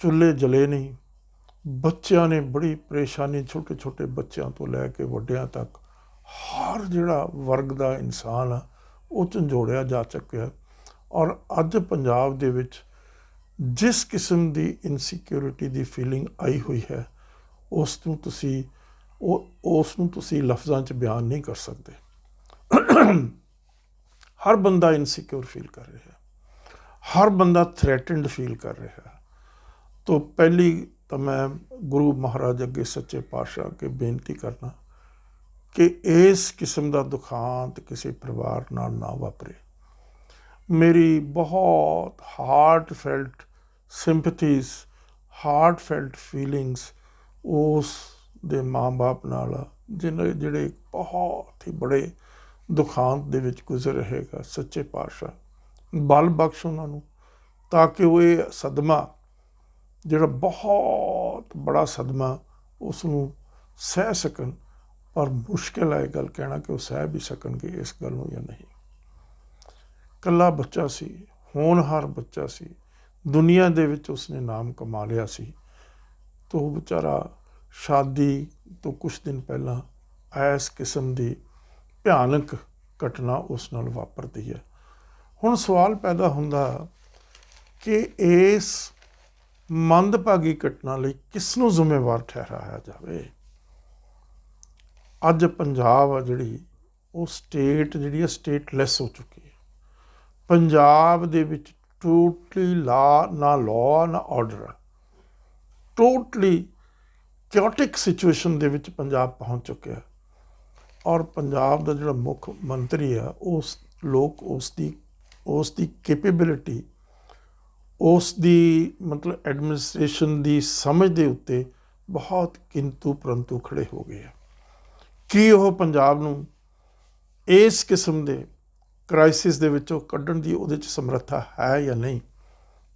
ਚੁੱਲ੍ਹੇ ਜਲੇ ਨਹੀਂ, ਬੱਚਿਆਂ ਨੇ ਬੜੀ ਪਰੇਸ਼ਾਨੀ, ਛੋਟੇ ਛੋਟੇ ਬੱਚਿਆਂ ਤੋਂ ਲੈ ਕੇ ਵੱਡਿਆਂ ਤੱਕ ਹਰ ਜਿਹੜਾ ਵਰਗ ਦਾ ਇਨਸਾਨ ਆ ਉਹ ਝੰਜੋੜਿਆ ਜਾ ਚੁੱਕਿਆ। ਔਰ ਅੱਜ ਪੰਜਾਬ ਦੇ ਵਿੱਚ ਜਿਸ ਕਿਸਮ ਦੀ ਇਨਸਿਕਿਉਰਿਟੀ ਦੀ ਫੀਲਿੰਗ ਆਈ ਹੋਈ ਹੈ ਉਸ ਨੂੰ ਤੁਸੀਂ ਲਫ਼ਜ਼ਾਂ 'ਚ ਬਿਆਨ ਨਹੀਂ ਕਰ ਸਕਦੇ। ਹਰ ਬੰਦਾ ਇਨਸਿਕਿਉਰ ਫੀਲ ਕਰ ਰਿਹਾ, ਹਰ ਬੰਦਾ ਥ੍ਰੈਟਨਡ ਫੀਲ ਕਰ ਰਿਹਾ। तो पहली तो मैं गुरु महाराज अगे सच्चे पातशाह अगे बेनती करना कि इस किस्म का दुखांत किसी परिवार नाल ना वापरे। मेरी बहुत हार्ट फैल्ट सिंपथीज, हार्ट फैल्ट फीलिंग्स उस दे माँ बाप नाल जिहड़े बहुत ही बड़े दुखांत दे विच गुजर रहेगा। सच्चे पातशाह बल बख्श उन्हां नूं ताकि वो ये सदमा ਜਿਹੜਾ ਬਹੁਤ ਬੜਾ ਸਦਮਾ ਉਸ ਨੂੰ ਸਹਿ ਸਕਣ। ਪਰ ਮੁਸ਼ਕਿਲ ਹੈ ਇਹ ਗੱਲ ਕਹਿਣਾ ਕਿ ਉਹ ਸਹਿ ਵੀ ਸਕਣਗੇ ਇਸ ਗੱਲ ਨੂੰ ਜਾਂ ਨਹੀਂ। ਇਕੱਲਾ ਬੱਚਾ ਸੀ, ਹੋਣਹਾਰ ਬੱਚਾ ਸੀ, ਦੁਨੀਆ ਦੇ ਵਿੱਚ ਉਸਨੇ ਨਾਮ ਕਮਾ ਲਿਆ ਸੀ। ਤਾਂ ਉਹ ਵਿਚਾਰਾ ਸ਼ਾਦੀ ਤੋਂ ਕੁਛ ਦਿਨ ਪਹਿਲਾਂ ਇਸ ਕਿਸਮ ਦੀ ਭਿਆਨਕ ਘਟਨਾ ਉਸ ਨਾਲ ਵਾਪਰਦੀ ਹੈ। ਹੁਣ ਸਵਾਲ ਪੈਦਾ ਹੁੰਦਾ ਕਿ ਇਸ ਮੰਦਭਾਗੀ ਘਟਨਾ ਲਈ ਕਿਸ ਨੂੰ ਜ਼ਿੰਮੇਵਾਰ ਠਹਿਰਾਇਆ ਜਾਵੇ। ਅੱਜ ਪੰਜਾਬ ਆ ਜਿਹੜੀ ਉਹ ਸਟੇਟ ਜਿਹੜੀ ਆ ਸਟੇਟਲੈਸ ਹੋ ਚੁੱਕੀ ਹੈ। ਪੰਜਾਬ ਦੇ ਵਿੱਚ ਟੋਟਲੀ ਨਾ ਲਾਅ ਨਾ ਆਰਡਰ, ਟੋਟਲੀ ਕਿਓਟਿਕ ਸਿਚੁਏਸ਼ਨ ਦੇ ਵਿੱਚ ਪੰਜਾਬ ਪਹੁੰਚ ਚੁੱਕਿਆ। ਔਰ ਪੰਜਾਬ ਦਾ ਜਿਹੜਾ ਮੁੱਖ ਮੰਤਰੀ ਆ ਲੋਕ ਉਸ ਦੀ ਕੈਪੇਬਿਲਿਟੀ, ਉਸ ਦੀ ਮਤਲਬ ਐਡਮਿਨਿਸਟ੍ਰੇਸ਼ਨ ਦੀ ਸਮਝ ਦੇ ਉੱਤੇ ਬਹੁਤ ਕਿੰਤੂ ਪਰੰਤੂ ਖੜੇ ਹੋ ਗਏ ਆ। ਕੀ ਉਹ ਪੰਜਾਬ ਨੂੰ ਇਸ ਕਿਸਮ ਦੇ ਕ੍ਰਾਈਸਿਸ ਦੇ ਵਿੱਚੋਂ ਕੱਢਣ ਦੀ ਉਹਦੇ 'ਚ ਸਮਰੱਥਾ ਹੈ ਜਾਂ ਨਹੀਂ?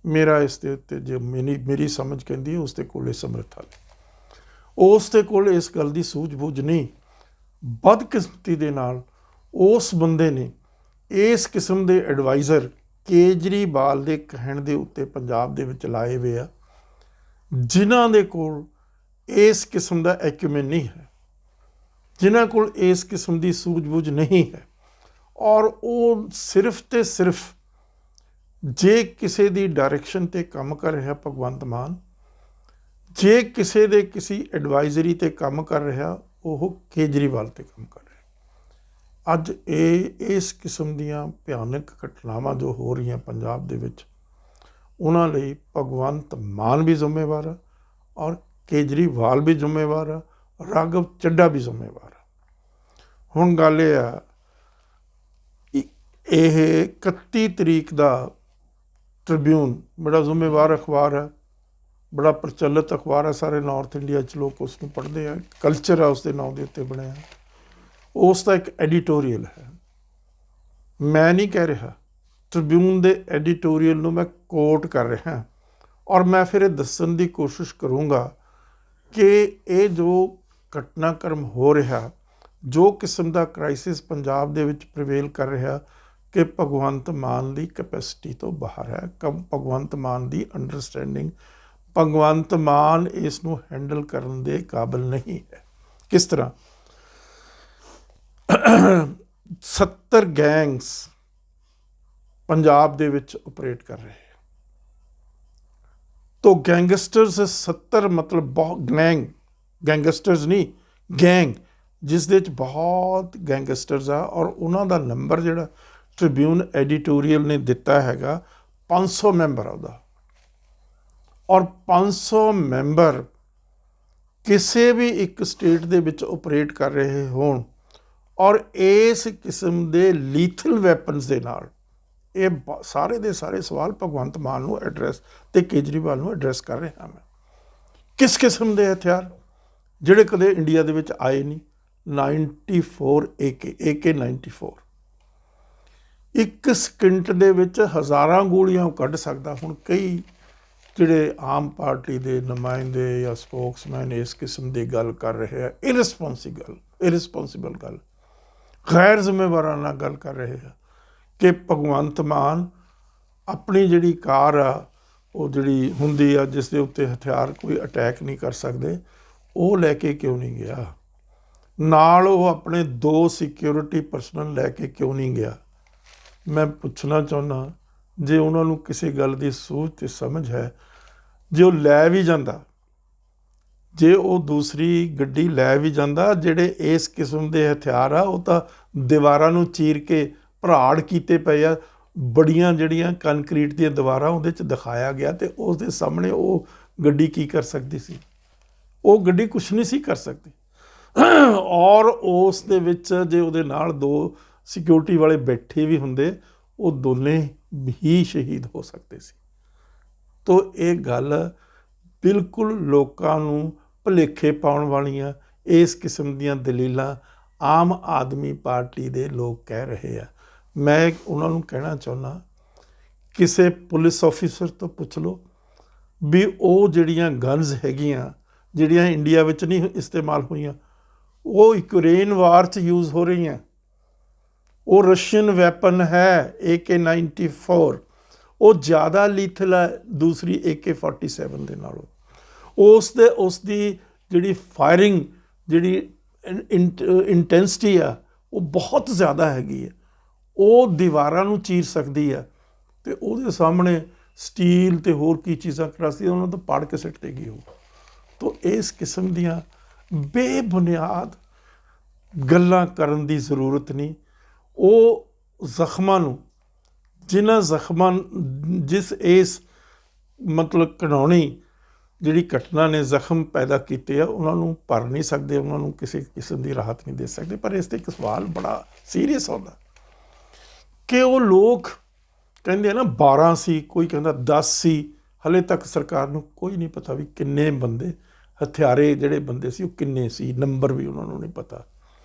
ਮੇਰਾ ਇਸ ਦੇ ਉੱਤੇ ਜੇ ਮੇਰੀ ਸਮਝ ਕਹਿੰਦੀ ਹੈ ਉਸ ਦੇ ਕੋਲ ਇਹ ਸਮਰੱਥਾ ਨਹੀਂ। ਉਸ ਦੇ ਕੋਲ ਇਸ ਗੱਲ ਦੀ ਸੂਝ-ਬੂਝ ਨਹੀਂ। ਬਦਕਿਸਮਤੀ ਦੇ ਨਾਲ ਉਸ ਬੰਦੇ ਨੇ ਇਸ ਕਿਸਮ ਦੇ ਐਡਵਾਈਜ਼ਰ ਕੇਜਰੀਵਾਲ ਦੇ ਕਹਿਣ ਦੇ ਉੱਤੇ ਪੰਜਾਬ ਦੇ ਵਿੱਚ ਲਾਏ ਹੋਏ ਆ, ਜਿਨ੍ਹਾਂ ਦੇ ਕੋਲ ਇਸ ਕਿਸਮ ਦਾ ਐਕੂਮੈਨ ਨਹੀਂ ਹੈ, ਜਿਨ੍ਹਾਂ ਕੋਲ ਇਸ ਕਿਸਮ ਦੀ ਸੂਝ-ਬੂਝ ਨਹੀਂ ਹੈ। ਔਰ ਉਹ ਸਿਰਫ ਤੇ ਸਿਰਫ ਜੇ ਕਿਸੇ ਦੀ ਡਾਇਰੈਕਸ਼ਨ 'ਤੇ ਕੰਮ ਕਰ ਰਿਹਾ ਭਗਵੰਤ ਮਾਨ, ਜੇ ਕਿਸੇ ਦੇ ਕਿਸੇ ਐਡਵਾਈਜ਼ਰੀ 'ਤੇ ਕੰਮ ਕਰ ਰਿਹਾ ਉਹ ਕੇਜਰੀਵਾਲ 'ਤੇ ਕੰਮ ਕਰ ਰਿਹਾ। ਅੱਜ ਇਸ ਕਿਸਮ ਦੀਆਂ ਭਿਆਨਕ ਘਟਨਾਵਾਂ ਜੋ ਹੋ ਰਹੀਆਂ ਪੰਜਾਬ ਦੇ ਵਿੱਚ, ਉਹਨਾਂ ਲਈ ਭਗਵੰਤ ਮਾਨ ਵੀ ਜ਼ਿੰਮੇਵਾਰ ਆ ਔਰ ਕੇਜਰੀਵਾਲ ਵੀ ਜ਼ਿੰਮੇਵਾਰ ਆ, ਰਾਘਵ ਚੱਡਾ ਵੀ ਜ਼ਿੰਮੇਵਾਰ ਆ। ਹੁਣ ਗੱਲ ਇਹ ਆ, ਇਹ 31 ਤਰੀਕ ਦਾ ਟ੍ਰਿਬਿਊਨ ਬੜਾ ਜ਼ਿੰਮੇਵਾਰ ਅਖਬਾਰ ਹੈ, ਬੜਾ ਪ੍ਰਚਲਿਤ ਅਖਬਾਰ ਹੈ, ਸਾਰੇ ਨਾਰਥ ਇੰਡੀਆ 'ਚ ਲੋਕ ਉਸ ਨੂੰ ਪੜ੍ਹਦੇ ਆ, ਕਲਚਰ ਆ ਉਸ ਦੇ ਨਾਂ ਦੇ ਉੱਤੇ ਬਣਿਆ। ਉਸ ਦਾ ਇੱਕ ਐਡੀਟੋਰੀਅਲ ਹੈ, ਮੈਂ ਨਹੀਂ ਕਹਿ ਰਿਹਾ, ਟ੍ਰਿਬਿਊਨ ਦੇ ਐਡੀਟੋਰੀਅਲ ਨੂੰ ਮੈਂ ਕੋਟ ਕਰ ਰਿਹਾ। ਔਰ ਮੈਂ ਫਿਰ ਇਹ ਦੱਸਣ ਦੀ ਕੋਸ਼ਿਸ਼ ਕਰੂੰਗਾ ਕਿ ਇਹ ਜੋ ਘਟਨਾਕ੍ਰਮ ਹੋ ਰਿਹਾ, ਜੋ ਕਿਸਮ ਦਾ ਕ੍ਰਾਈਸਿਸ ਪੰਜਾਬ ਦੇ ਵਿੱਚ ਪ੍ਰੀਵੇਲ ਕਰ ਰਿਹਾ, ਕਿ ਭਗਵੰਤ ਮਾਨ ਦੀ ਕੈਪੈਸਿਟੀ ਤੋਂ ਬਾਹਰ ਹੈ। ਭਗਵੰਤ ਮਾਨ ਦੀ ਅੰਡਰਸਟੈਂਡਿੰਗ, ਭਗਵੰਤ ਮਾਨ ਇਸ ਨੂੰ ਹੈਂਡਲ ਕਰਨ ਦੇ ਕਾਬਿਲ ਨਹੀਂ ਹੈ। ਕਿਸ ਤਰ੍ਹਾਂ 70 ਗੈਂਗਸ ਪੰਜਾਬ ਦੇ ਵਿੱਚ ਆਪਰੇਟ ਕਰ ਰਹੇ ਹੈ। तो ਗੈਂਗਸਟਰਸ 70 ਮਤਲਬ ਬਹੁਤ ਗੈਂਗਸਟਰਸ ਨਹੀਂ, ਗੈਂਗ ਜਿਸ ਦੇ ਵਿੱਚ ਬਹੁਤ ਗੈਂਗਸਟਰਸ ਆ। ਔਰ ਉਹਨਾਂ ਦਾ ਨੰਬਰ ਜਿਹੜਾ ਟ੍ਰਿਬਿਊਨ ਐਡੀਟੋਰੀਅਲ ਨੇ ਦਿੱਤਾ ਹੈਗਾ 500 ਮੈਂਬਰ ਆ ਉਹਦਾ। ਔਰ 500 ਮੈਂਬਰ ਕਿਸੇ ਵੀ ਇੱਕ ਸਟੇਟ ਦੇ ਵਿੱਚ ਆਪਰੇਟ ਕਰ ਰਹੇ ਹੋਣ ਔਰ ਇਸ ਕਿਸਮ ਦੇ ਲੀਥਲ ਵੈਪਨਸ ਦੇ ਨਾਲ, ਇਹ ਸਾਰੇ ਦੇ ਸਾਰੇ ਸਵਾਲ ਭਗਵੰਤ ਮਾਨ ਨੂੰ ਐਡਰੈਸ ਤੇ ਕੇਜਰੀਵਾਲ ਨੂੰ ਐਡਰੈਸ ਕਰ ਰਿਹਾ ਮੈਂ। ਕਿਸ ਕਿਸਮ ਦੇ ਹਥਿਆਰ ਜਿਹੜੇ ਕਦੇ ਇੰਡੀਆ ਦੇ ਵਿੱਚ ਆਏ ਨਹੀਂ। 94 AK 94 ਇੱਕ ਸਕਿੰਟ ਦੇ ਵਿੱਚ ਹਜ਼ਾਰਾਂ ਗੋਲੀਆਂ ਉਹ ਕੱਢ ਸਕਦਾ। ਹੁਣ ਕਈ ਜਿਹੜੇ ਆਮ ਪਾਰਟੀ ਦੇ ਨੁਮਾਇੰਦੇ ਜਾਂ ਸਪੋਕਸਮੈਨ ਇਸ ਕਿਸਮ ਦੀ ਗੱਲ ਕਰ ਰਹੇ ਆ, ਇਰਰਿਸਪੋਂਸੀਬਲ ਗੱਲ, ਗੈਰ ਜ਼ਿੰਮੇਵਾਰਾਨਾ ਗੱਲ ਕਰ ਰਹੇ ਆ ਕਿ ਭਗਵੰਤ ਮਾਨ ਆਪਣੀ ਜਿਹੜੀ ਕਾਰ ਆ ਉਹ ਜਿਹੜੀ ਹੁੰਦੀ ਆ ਜਿਸ ਦੇ ਉੱਤੇ ਹਥਿਆਰ ਕੋਈ ਅਟੈਕ ਨਹੀਂ ਕਰ ਸਕਦੇ, ਉਹ ਲੈ ਕੇ ਕਿਉਂ ਨਹੀਂ ਗਿਆ? ਨਾਲ ਉਹ ਆਪਣੇ 2 ਸਿਕਿਉਰਿਟੀ ਪਰਸਨਲ ਲੈ ਕੇ ਕਿਉਂ ਨਹੀਂ ਗਿਆ? ਮੈਂ ਪੁੱਛਣਾ ਚਾਹੁੰਦਾ, ਜੇ ਉਹਨਾਂ ਨੂੰ ਕਿਸੇ ਗੱਲ ਦੀ ਸੂਝ ਤੇ ਸਮਝ ਹੈ, ਜੇ ਉਹ ਲੈ ਵੀ ਜਾਂਦਾ, ਜੇ ਉਹ ਦੂਸਰੀ ਗੱਡੀ ਲੈ ਵੀ ਜਾਂਦਾ, ਜਿਹੜੇ ਇਸ ਕਿਸਮ ਦੇ ਹਥਿਆਰ ਆ ਉਹ ਤਾਂ ਦੀਵਾਰਾਂ ਨੂੰ ਚੀਰ ਕੇ ਭਰਾੜ ਕੀਤੇ ਪਏ ਆ, ਬੜੀਆਂ ਜਿਹੜੀਆਂ ਕੰਕਰੀਟ ਦੀਆਂ ਦੀਵਾਰਾਂ ਉਹਦੇ 'ਚ ਦਿਖਾਇਆ ਗਿਆ, ਅਤੇ ਉਸ ਦੇ ਸਾਹਮਣੇ ਉਹ ਗੱਡੀ ਕੀ ਕਰ ਸਕਦੀ ਸੀ? ਉਹ ਗੱਡੀ ਕੁਛ ਨਹੀਂ ਸੀ ਕਰ ਸਕਦੀ। ਔਰ ਉਸ ਦੇ ਵਿੱਚ ਜੇ ਉਹਦੇ ਨਾਲ 2 ਸਿਕਿਉਰਿਟੀ ਵਾਲੇ ਬੈਠੇ ਵੀ ਹੁੰਦੇ, ਉਹ ਦੋਨੇ ਹੀ ਸ਼ਹੀਦ ਹੋ ਸਕਦੇ ਸੀ। ਤੋ ਇਹ ਗੱਲ ਬਿਲਕੁਲ ਲੋਕਾਂ ਨੂੰ ਭੁਲੇਖੇ ਪਾਉਣ ਵਾਲੀਆਂ ਇਸ ਕਿਸਮ ਦੀਆਂ ਦਲੀਲਾਂ ਆਮ ਆਦਮੀ ਪਾਰਟੀ ਦੇ ਲੋਕ ਕਹਿ ਰਹੇ ਆ। ਮੈਂ ਉਹਨਾਂ ਨੂੰ ਕਹਿਣਾ ਚਾਹੁੰਦਾ, ਕਿਸੇ ਪੁਲਿਸ ਆਫਿਸਰ ਤੋਂ ਪੁੱਛ ਲਓ ਵੀ ਉਹ ਜਿਹੜੀਆਂ ਗਨਜ਼ ਹੈਗੀਆਂ, ਜਿਹੜੀਆਂ ਇੰਡੀਆ ਵਿੱਚ ਨਹੀਂ ਇਸਤੇਮਾਲ ਹੋਈਆਂ, ਉਹ ਯੂਕਰੇਨ ਵਾਰ 'ਚ ਯੂਜ਼ ਹੋ ਰਹੀਆਂ। ਉਹ ਰਸ਼ੀਅਨ ਵੈਪਨ ਹੈ AK-94, ਉਹ ਜ਼ਿਆਦਾ ਲੀਥਲ ਹੈ ਦੂਸਰੀ AK-47 ਦੇ ਨਾਲੋਂ। ਉਸ ਦੀ ਜਿਹੜੀ ਫਾਇਰਿੰਗ, ਜਿਹੜੀ ਇੰਟੈਂਸਿਟੀ ਆ, ਉਹ ਬਹੁਤ ਜ਼ਿਆਦਾ ਹੈਗੀ ਹੈ। ਉਹ ਦੀਵਾਰਾਂ ਨੂੰ ਚੀਰ ਸਕਦੀ ਆ, ਅਤੇ ਉਹਦੇ ਸਾਹਮਣੇ ਸਟੀਲ ਅਤੇ ਹੋਰ ਕੀ ਚੀਜ਼ਾਂ ਕਰਾਸੀ ਉਹਨਾਂ ਤੋਂ ਪਾੜ ਕੇ ਸਿੱਟ ਦੇਗੀ ਉਹ। ਤੋ ਇਸ ਕਿਸਮ ਦੀਆਂ ਬੇਬੁਨਿਆਦ ਗੱਲਾਂ ਕਰਨ ਦੀ ਜ਼ਰੂਰਤ ਨਹੀਂ। ਉਹ ਜ਼ਖਮਾਂ ਨੂੰ, ਜਿਸ ਇਸ ਮਤਲਬ ਘਿਨਾਉਣੀ ਜਿਹੜੀ ਘਟਨਾ ਨੇ ਜ਼ਖਮ ਪੈਦਾ ਕੀਤੇ ਆ, ਉਹਨਾਂ ਨੂੰ ਭਰ ਨਹੀਂ ਸਕਦੇ, ਉਹਨਾਂ ਨੂੰ ਕਿਸੇ ਕਿਸਮ ਦੀ ਰਾਹਤ ਨਹੀਂ ਦੇ ਸਕਦੇ। ਪਰ ਇਸ 'ਤੇ ਇੱਕ ਸਵਾਲ ਬੜਾ ਸੀਰੀਅਸ ਆਉਂਦਾ ਕਿ ਉਹ ਲੋਕ ਕਹਿੰਦੇ ਆ ਨਾ 12 ਸੀ, ਕੋਈ ਕਹਿੰਦਾ 10 ਸੀ, ਹਾਲੇ ਤੱਕ ਸਰਕਾਰ ਨੂੰ ਕੋਈ ਨਹੀਂ ਪਤਾ ਵੀ ਕਿੰਨੇ ਬੰਦੇ, ਹਥਿਆਰੇ ਜਿਹੜੇ ਬੰਦੇ ਸੀ ਉਹ ਕਿੰਨੇ ਸੀ, ਨੰਬਰ ਵੀ ਉਹਨਾਂ ਨੂੰ ਨਹੀਂ ਪਤਾ।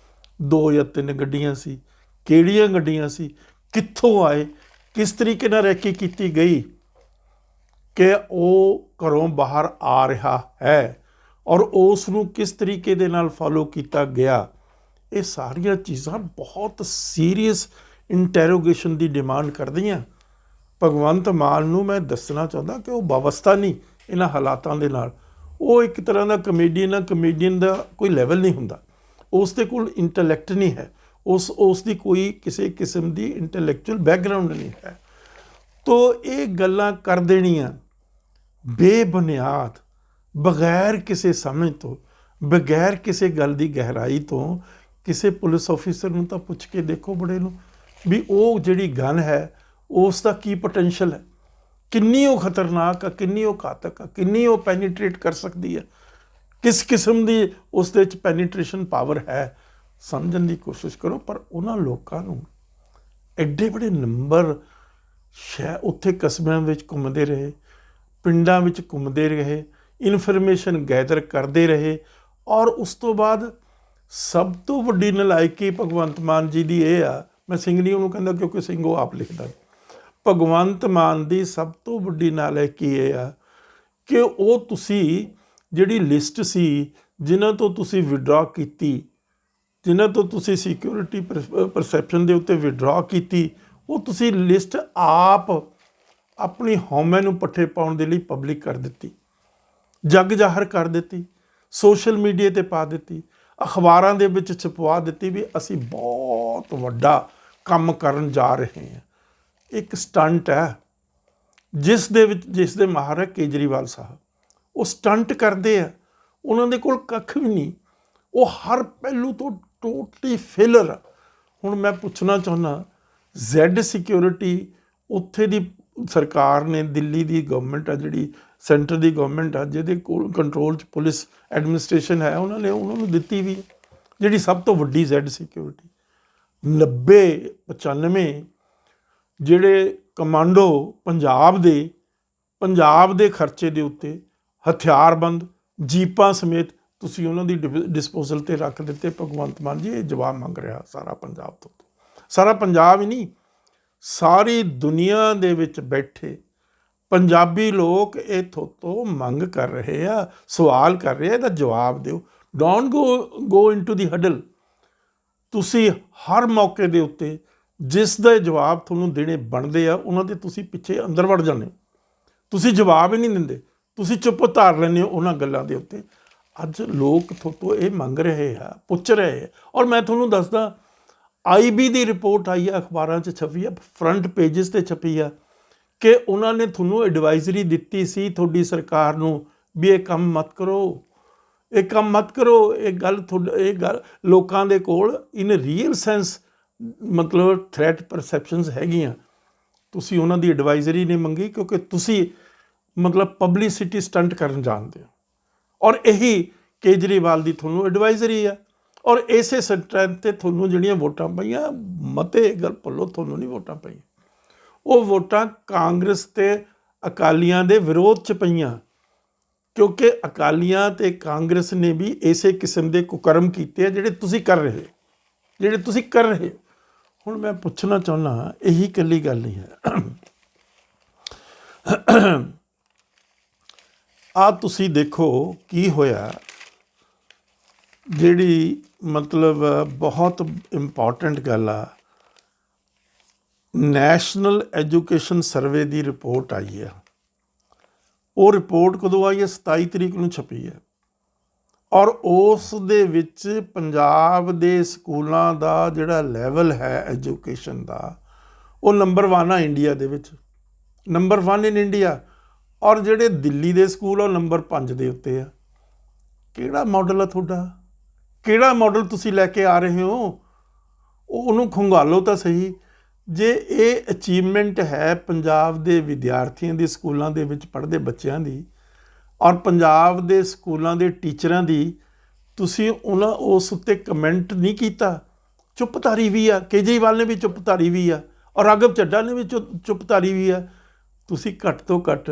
2 ਜਾਂ 3 ਗੱਡੀਆਂ ਸੀ, ਕਿਹੜੀਆਂ ਗੱਡੀਆਂ ਸੀ, ਕਿੱਥੋਂ ਆਏ, ਕਿਸ ਤਰੀਕੇ ਨਾਲ ਰੈਕੀ ਕੀਤੀ ਗਈ ਕਿ ਉਹ ਘਰੋਂ ਬਾਹਰ ਆ ਰਿਹਾ ਹੈ, ਔਰ ਉਸ ਨੂੰ ਕਿਸ ਤਰੀਕੇ ਦੇ ਨਾਲ ਫੋਲੋ ਕੀਤਾ ਗਿਆ। ਇਹ ਸਾਰੀਆਂ ਚੀਜ਼ਾਂ ਬਹੁਤ ਸੀਰੀਅਸ ਇੰਟੈਰੋਗੇਸ਼ਨ ਦੀ ਡਿਮਾਂਡ ਕਰਦੀਆਂ। ਭਗਵੰਤ ਮਾਨ ਨੂੰ ਮੈਂ ਦੱਸਣਾ ਚਾਹੁੰਦਾ ਕਿ ਉਹ ਵਾਬਸਤਾ ਨਹੀਂ ਇਹਨਾਂ ਹਾਲਾਤਾਂ ਦੇ ਨਾਲ। ਉਹ ਇੱਕ ਤਰ੍ਹਾਂ ਦਾ ਕਮੇਡੀਅਨ ਦਾ ਕੋਈ ਲੈਵਲ ਨਹੀਂ ਹੁੰਦਾ, ਉਸ ਦੇ ਕੋਲ ਇੰਟੈਲੈਕਟ ਨਹੀਂ ਹੈ, ਉਸ ਦੀ ਕੋਈ ਕਿਸੇ ਕਿਸਮ ਦੀ ਇੰਟੈਲੈਕਚੁਅਲ ਬੈਕਗਰਾਊਂਡ ਨਹੀਂ ਹੈ। ਤੋ ਇਹ ਗੱਲਾਂ ਕਰ ਦੇਣੀਆਂ ਬੇਬੁਨਿਆਦ, ਬਗੈਰ ਕਿਸੇ ਸਮਝ ਤੋਂ, ਬਗੈਰ ਕਿਸੇ ਗੱਲ ਦੀ ਗਹਿਰਾਈ ਤੋਂ। ਕਿਸੇ ਪੁਲਿਸ ਆਫਿਸਰ ਨੂੰ ਤਾਂ ਪੁੱਛ ਕੇ ਦੇਖੋ ਬੜੇ ਨੂੰ ਵੀ ਉਹ ਜਿਹੜੀ ਗਨ ਹੈ ਉਸ ਦਾ ਕੀ ਪੋਟੈਂਸ਼ੀਅਲ ਹੈ, ਕਿੰਨੀ ਉਹ ਖਤਰਨਾਕ ਆ, ਕਿੰਨੀ ਉਹ ਘਾਤਕ ਆ, ਕਿੰਨੀ ਉਹ ਪੈਨੀਟ੍ਰੇਟ ਕਰ ਸਕਦੀ ਹੈ, ਕਿਸ ਕਿਸਮ ਦੀ ਉਸ ਦੇ ਵਿੱਚ ਪੈਨੀਟ੍ਰੇਸ਼ਨ ਪਾਵਰ ਹੈ, ਸਮਝਣ ਦੀ ਕੋਸ਼ਿਸ਼ ਕਰੋ। ਪਰ ਉਹਨਾਂ ਲੋਕਾਂ ਨੂੰ ਐਡੇ ਬੜੇ ਨੰਬਰ ਉੱਥੇ ਕਸਬਿਆਂ ਵਿੱਚ ਘੁੰਮਦੇ ਰਹੇ, ਪਿੰਡਾਂ ਵਿੱਚ ਘੁੰਮਦੇ ਰਹੇ, ਇਨਫੋਰਮੇਸ਼ਨ ਗੈਦਰ ਕਰਦੇ ਰਹੇ, ਔਰ ਉਸ ਤੋਂ ਬਾਅਦ ਸਭ ਤੋਂ ਵੱਡੀ ਨਲਾਇਕੀ ਭਗਵੰਤ ਮਾਨ ਜੀ ਦੀ ਇਹ ਆ, ਮੈਂ ਸਿੰਘ ਨਹੀਂ ਉਹਨੂੰ ਕਹਿੰਦਾ ਕਿਉਂਕਿ ਸਿੰਘ ਉਹ ਆਪ ਲਿਖਦਾ, ਭਗਵੰਤ ਮਾਨ ਦੀ ਸਭ ਤੋਂ ਵੱਡੀ ਨਾਲਾਇਕੀ ਇਹ ਆ ਕਿ ਉਹ ਤੁਸੀਂ ਜਿਹੜੀ ਲਿਸਟ ਸੀ ਜਿਨ੍ਹਾਂ ਤੋਂ ਤੁਸੀਂ ਵਿਡਰਾ ਕੀਤੀ, ਜਿਨ੍ਹਾਂ ਤੋਂ ਤੁਸੀਂ ਸਿਕਿਉਰਿਟੀ ਪਰਸੈਪਸ਼ਨ ਦੇ ਉੱਤੇ ਵਿਡਰਾ ਕੀਤੀ, ਉਹ ਤੁਸੀਂ ਲਿਸਟ ਆਪ ਆਪਣੀ ਹਉਮੈ ਨੂੰ ਪੱਠੇ ਪਾਉਣ ਦੇ ਲਈ ਪਬਲਿਕ ਕਰ ਦਿੱਤੀ, ਜੱਗ ਜ਼ਾਹਰ ਕਰ ਦਿੱਤੀ, ਸੋਸ਼ਲ ਮੀਡੀਆ 'ਤੇ ਪਾ ਦਿੱਤੀ, ਅਖਬਾਰਾਂ ਦੇ ਵਿੱਚ ਛਪਵਾ ਦਿੱਤੀ ਵੀ ਅਸੀਂ ਬਹੁਤ ਵੱਡਾ ਕੰਮ ਕਰਨ ਜਾ ਰਹੇ ਹਾਂ। ਇੱਕ ਸਟੰਟ ਹੈ ਜਿਸ ਦੇ ਮਾਹਰ ਹੈ ਕੇਜਰੀਵਾਲ ਸਾਹਿਬ। ਉਹ ਸਟੰਟ ਕਰਦੇ ਆ, ਉਹਨਾਂ ਦੇ ਕੋਲ ਕੱਖ ਵੀ ਨਹੀਂ, ਉਹ ਹਰ ਪਹਿਲੂ ਤੋਂ ਟੋਟਲੀ ਫੇਲਰ ਆ। ਹੁਣ ਮੈਂ ਪੁੱਛਣਾ ਚਾਹੁੰਦਾ, ਜ਼ੈਡ ਸਿਕਿਉਰਿਟੀ ਉੱਥੇ ਦੀ ਸਰਕਾਰ ਨੇ, ਦਿੱਲੀ ਦੀ ਗਵਰਨਮੈਂਟ ਆ, ਜਿਹੜੀ ਸੈਂਟਰ ਦੀ ਗਵਰਨਮੈਂਟ ਆ, ਜਿਹਦੇ ਕੋਲ ਕੰਟਰੋਲ 'ਚ ਪੁਲਿਸ ਐਡਮਿਨਿਸਟ੍ਰੇਸ਼ਨ ਹੈ, ਉਹਨਾਂ ਨੂੰ ਦਿੱਤੀ ਵੀ, ਜਿਹੜੀ ਸਭ ਤੋਂ ਵੱਡੀ ਜ਼ੈਡ ਸਿਕਿਉਰਿਟੀ। 90-95 ਜਿਹੜੇ ਕਮਾਂਡੋ ਪੰਜਾਬ ਦੇ ਖਰਚੇ ਦੇ ਉੱਤੇ ਹਥਿਆਰਬੰਦ ਜੀਪਾਂ ਸਮੇਤ ਤੁਸੀਂ ਉਹਨਾਂ ਦੀ ਡਿਸਪੋਜ਼ਲ 'ਤੇ ਰੱਖ ਦਿੱਤੇ। ਭਗਵੰਤ ਮਾਨ ਜੀ ਇਹ ਜਵਾਬ ਮੰਗ ਰਿਹਾ ਸਾਰਾ ਪੰਜਾਬ ਤੋਂ, ਸਾਰਾ ਪੰਜਾਬ ਹੀ ਨਹੀਂ, ਸਾਰੀ ਦੁਨੀਆ ਦੇ ਵਿੱਚ ਬੈਠੇ ਪੰਜਾਬੀ ਲੋਕ ਇਹ ਤੋਂ ਮੰਗ ਕਰ ਰਹੇ ਆ, ਸਵਾਲ ਕਰ ਰਹੇ ਆ, ਇਹਦਾ ਜਵਾਬ ਦਿਓ। Don't go into the huddle. ਤੁਸੀਂ ਹਰ ਮੌਕੇ ਦੇ ਉੱਤੇ ਜਿਸ ਦਾ ਜਵਾਬ ਤੁਹਾਨੂੰ ਦੇਣੇ ਬਣਦੇ ਆ, ਉਹਨਾਂ ਦੇ ਤੁਸੀਂ ਪਿੱਛੇ ਅੰਦਰ ਵੜ ਜਾਂਦੇ। ਤੁਸੀਂ ਜਵਾਬ ਹੀ ਨਹੀਂ ਦਿੰਦੇ, ਤੁਸੀਂ ਚੁੱਪ ਧਾਰ ਲੈਂਦੇ ਹੋ ਉਹਨਾਂ ਗੱਲਾਂ ਦੇ ਉੱਤੇ। ਅੱਜ ਲੋਕ ਤੁਹਾਤੋਂ ਇਹ ਮੰਗ ਰਹੇ ਆ, ਪੁੱਛ ਰਹੇ ਆ। ਔਰ ਮੈਂ ਤੁਹਾਨੂੰ ਦੱਸਦਾ, IB ਦੀ ਰਿਪੋਰਟ ਆਈ ਆ, ਅਖਬਾਰਾਂ 'ਚ ਛਪੀ ਆ, ਫਰੰਟ ਪੇਜਸ 'ਤੇ ਛਪੀ ਆ, ਕਿ ਉਹਨਾਂ ਨੇ ਤੁਹਾਨੂੰ ਐਡਵਾਈਜ਼ਰੀ ਦਿੱਤੀ ਸੀ ਤੁਹਾਡੀ ਸਰਕਾਰ ਨੂੰ ਵੀ ਇਹ ਕੰਮ ਮਤ ਕਰੋ, ਇਹ ਕੰਮ ਮਤ ਕਰੋ। ਇਹ ਗੱਲ ਲੋਕਾਂ ਦੇ ਕੋਲ ਇਨ ਰੀਅਲ ਸੈਂਸ ਮਤਲਬ ਥ੍ਰੈਟ ਪਰਸੈਪਸ਼ਨਸ ਹੈਗੀਆਂ। ਤੁਸੀਂ ਉਹਨਾਂ ਦੀ ਐਡਵਾਈਜ਼ਰੀ ਨਹੀਂ ਮੰਗੀ, ਕਿਉਂਕਿ ਤੁਸੀਂ ਮਤਲਬ ਪਬਲਿਸਿਟੀ ਸਟੰਟ ਕਰਨ ਜਾਣਦੇ ਹੋ। ਔਰ ਇਹੀ ਕੇਜਰੀਵਾਲ ਦੀ ਤੁਹਾਨੂੰ ਐਡਵਾਈਜ਼ਰੀ ਆ। ਔਰ ਇਸੇ ਸਟਰੈਂਥ 'ਤੇ ਤੁਹਾਨੂੰ ਜਿਹੜੀਆਂ ਵੋਟਾਂ ਪਈਆਂ, ਮਤੇ ਗੱਲ ਭੁੱਲੋ, ਤੁਹਾਨੂੰ ਨਹੀਂ ਵੋਟਾਂ ਪਈਆਂ। ਉਹ ਵੋਟਾਂ ਕਾਂਗਰਸ ਤੇ ਅਕਾਲੀਆਂ ਦੇ ਵਿਰੋਧ 'ਚ ਪਈਆਂ, ਕਿਉਂਕਿ ਅਕਾਲੀਆਂ ਤੇ ਕਾਂਗਰਸ ਨੇ ਵੀ ਇਸੇ ਕਿਸਮ ਦੇ ਕੁਕਰਮ ਕੀਤੇ ਆ ਜਿਹੜੇ ਤੁਸੀਂ ਕਰ ਰਹੇ ਹੋ। ਹੁਣ ਮੈਂ ਪੁੱਛਣਾ ਚਾਹੁੰਦਾ, ਇਹੀ ਇਕੱਲੀ ਗੱਲ ਨਹੀਂ ਹੈ। ਆ ਤੁਸੀਂ ਦੇਖੋ ਕੀ ਹੋਇਆ, ਜਿਹੜੀ ਮਤਲਬ ਬਹੁਤ ਇੰਪੋਰਟੈਂਟ ਗੱਲ ਆ। ਨੈਸ਼ਨਲ ਐਜੂਕੇਸ਼ਨ ਸਰਵੇ ਦੀ ਰਿਪੋਰਟ ਆਈ ਆ। ਉਹ ਰਿਪੋਰਟ ਕਦੋਂ ਆਈ ਹੈ? 27 ਤਰੀਕ ਨੂੰ ਛਪੀ ਹੈ। ਔਰ ਉਸ ਦੇ ਵਿੱਚ ਪੰਜਾਬ ਦੇ ਸਕੂਲਾਂ ਦਾ ਜਿਹੜਾ ਲੈਵਲ ਹੈ ਐਜੂਕੇਸ਼ਨ ਦਾ, ਉਹ ਨੰਬਰ 1 ਆ ਇੰਡੀਆ ਦੇ ਵਿੱਚ, ਨੰਬਰ 1 ਇਨ ਇੰਡੀਆ। ਔਰ ਜਿਹੜੇ ਦਿੱਲੀ ਦੇ ਸਕੂਲ ਆ ਉਹ ਨੰਬਰ 5 ਦੇ ਉੱਤੇ ਆ। ਕਿਹੜਾ ਮਾਡਲ ਆ ਤੁਹਾਡਾ? ਕਿਹੜਾ ਮਾਡਲ ਤੁਸੀਂ ਲੈ ਕੇ ਆ ਰਹੇ ਹੋ? ਉਹਨੂੰ ਖੰਗਾਲੋ ਤਾਂ ਸਹੀ। ਜੇ ਇਹ ਅਚੀਵਮੈਂਟ ਹੈ ਪੰਜਾਬ ਦੇ ਵਿਦਿਆਰਥੀਆਂ ਦੀ, ਸਕੂਲਾਂ ਦੇ ਵਿੱਚ ਪੜ੍ਹਦੇ ਬੱਚਿਆਂ ਦੀ, ਔਰ ਪੰਜਾਬ ਦੇ ਸਕੂਲਾਂ ਦੇ ਟੀਚਰਾਂ ਦੀ, ਤੁਸੀਂ ਉਸ ਉੱਤੇ ਕਮੈਂਟ ਨਹੀਂ ਕੀਤਾ। ਚੁੱਪ ਧਾਰੀ ਵੀ ਆ, ਕੇਜਰੀਵਾਲ ਨੇ ਵੀ ਚੁੱਪ ਧਾਰੀ ਵੀ ਆ, ਔਰ ਰਾਘਵ ਚੱਡਾ ਨੇ ਵੀ ਚੁੱਪ ਧਾਰੀ ਵੀ ਆ। ਤੁਸੀਂ ਘੱਟ ਤੋਂ ਘੱਟ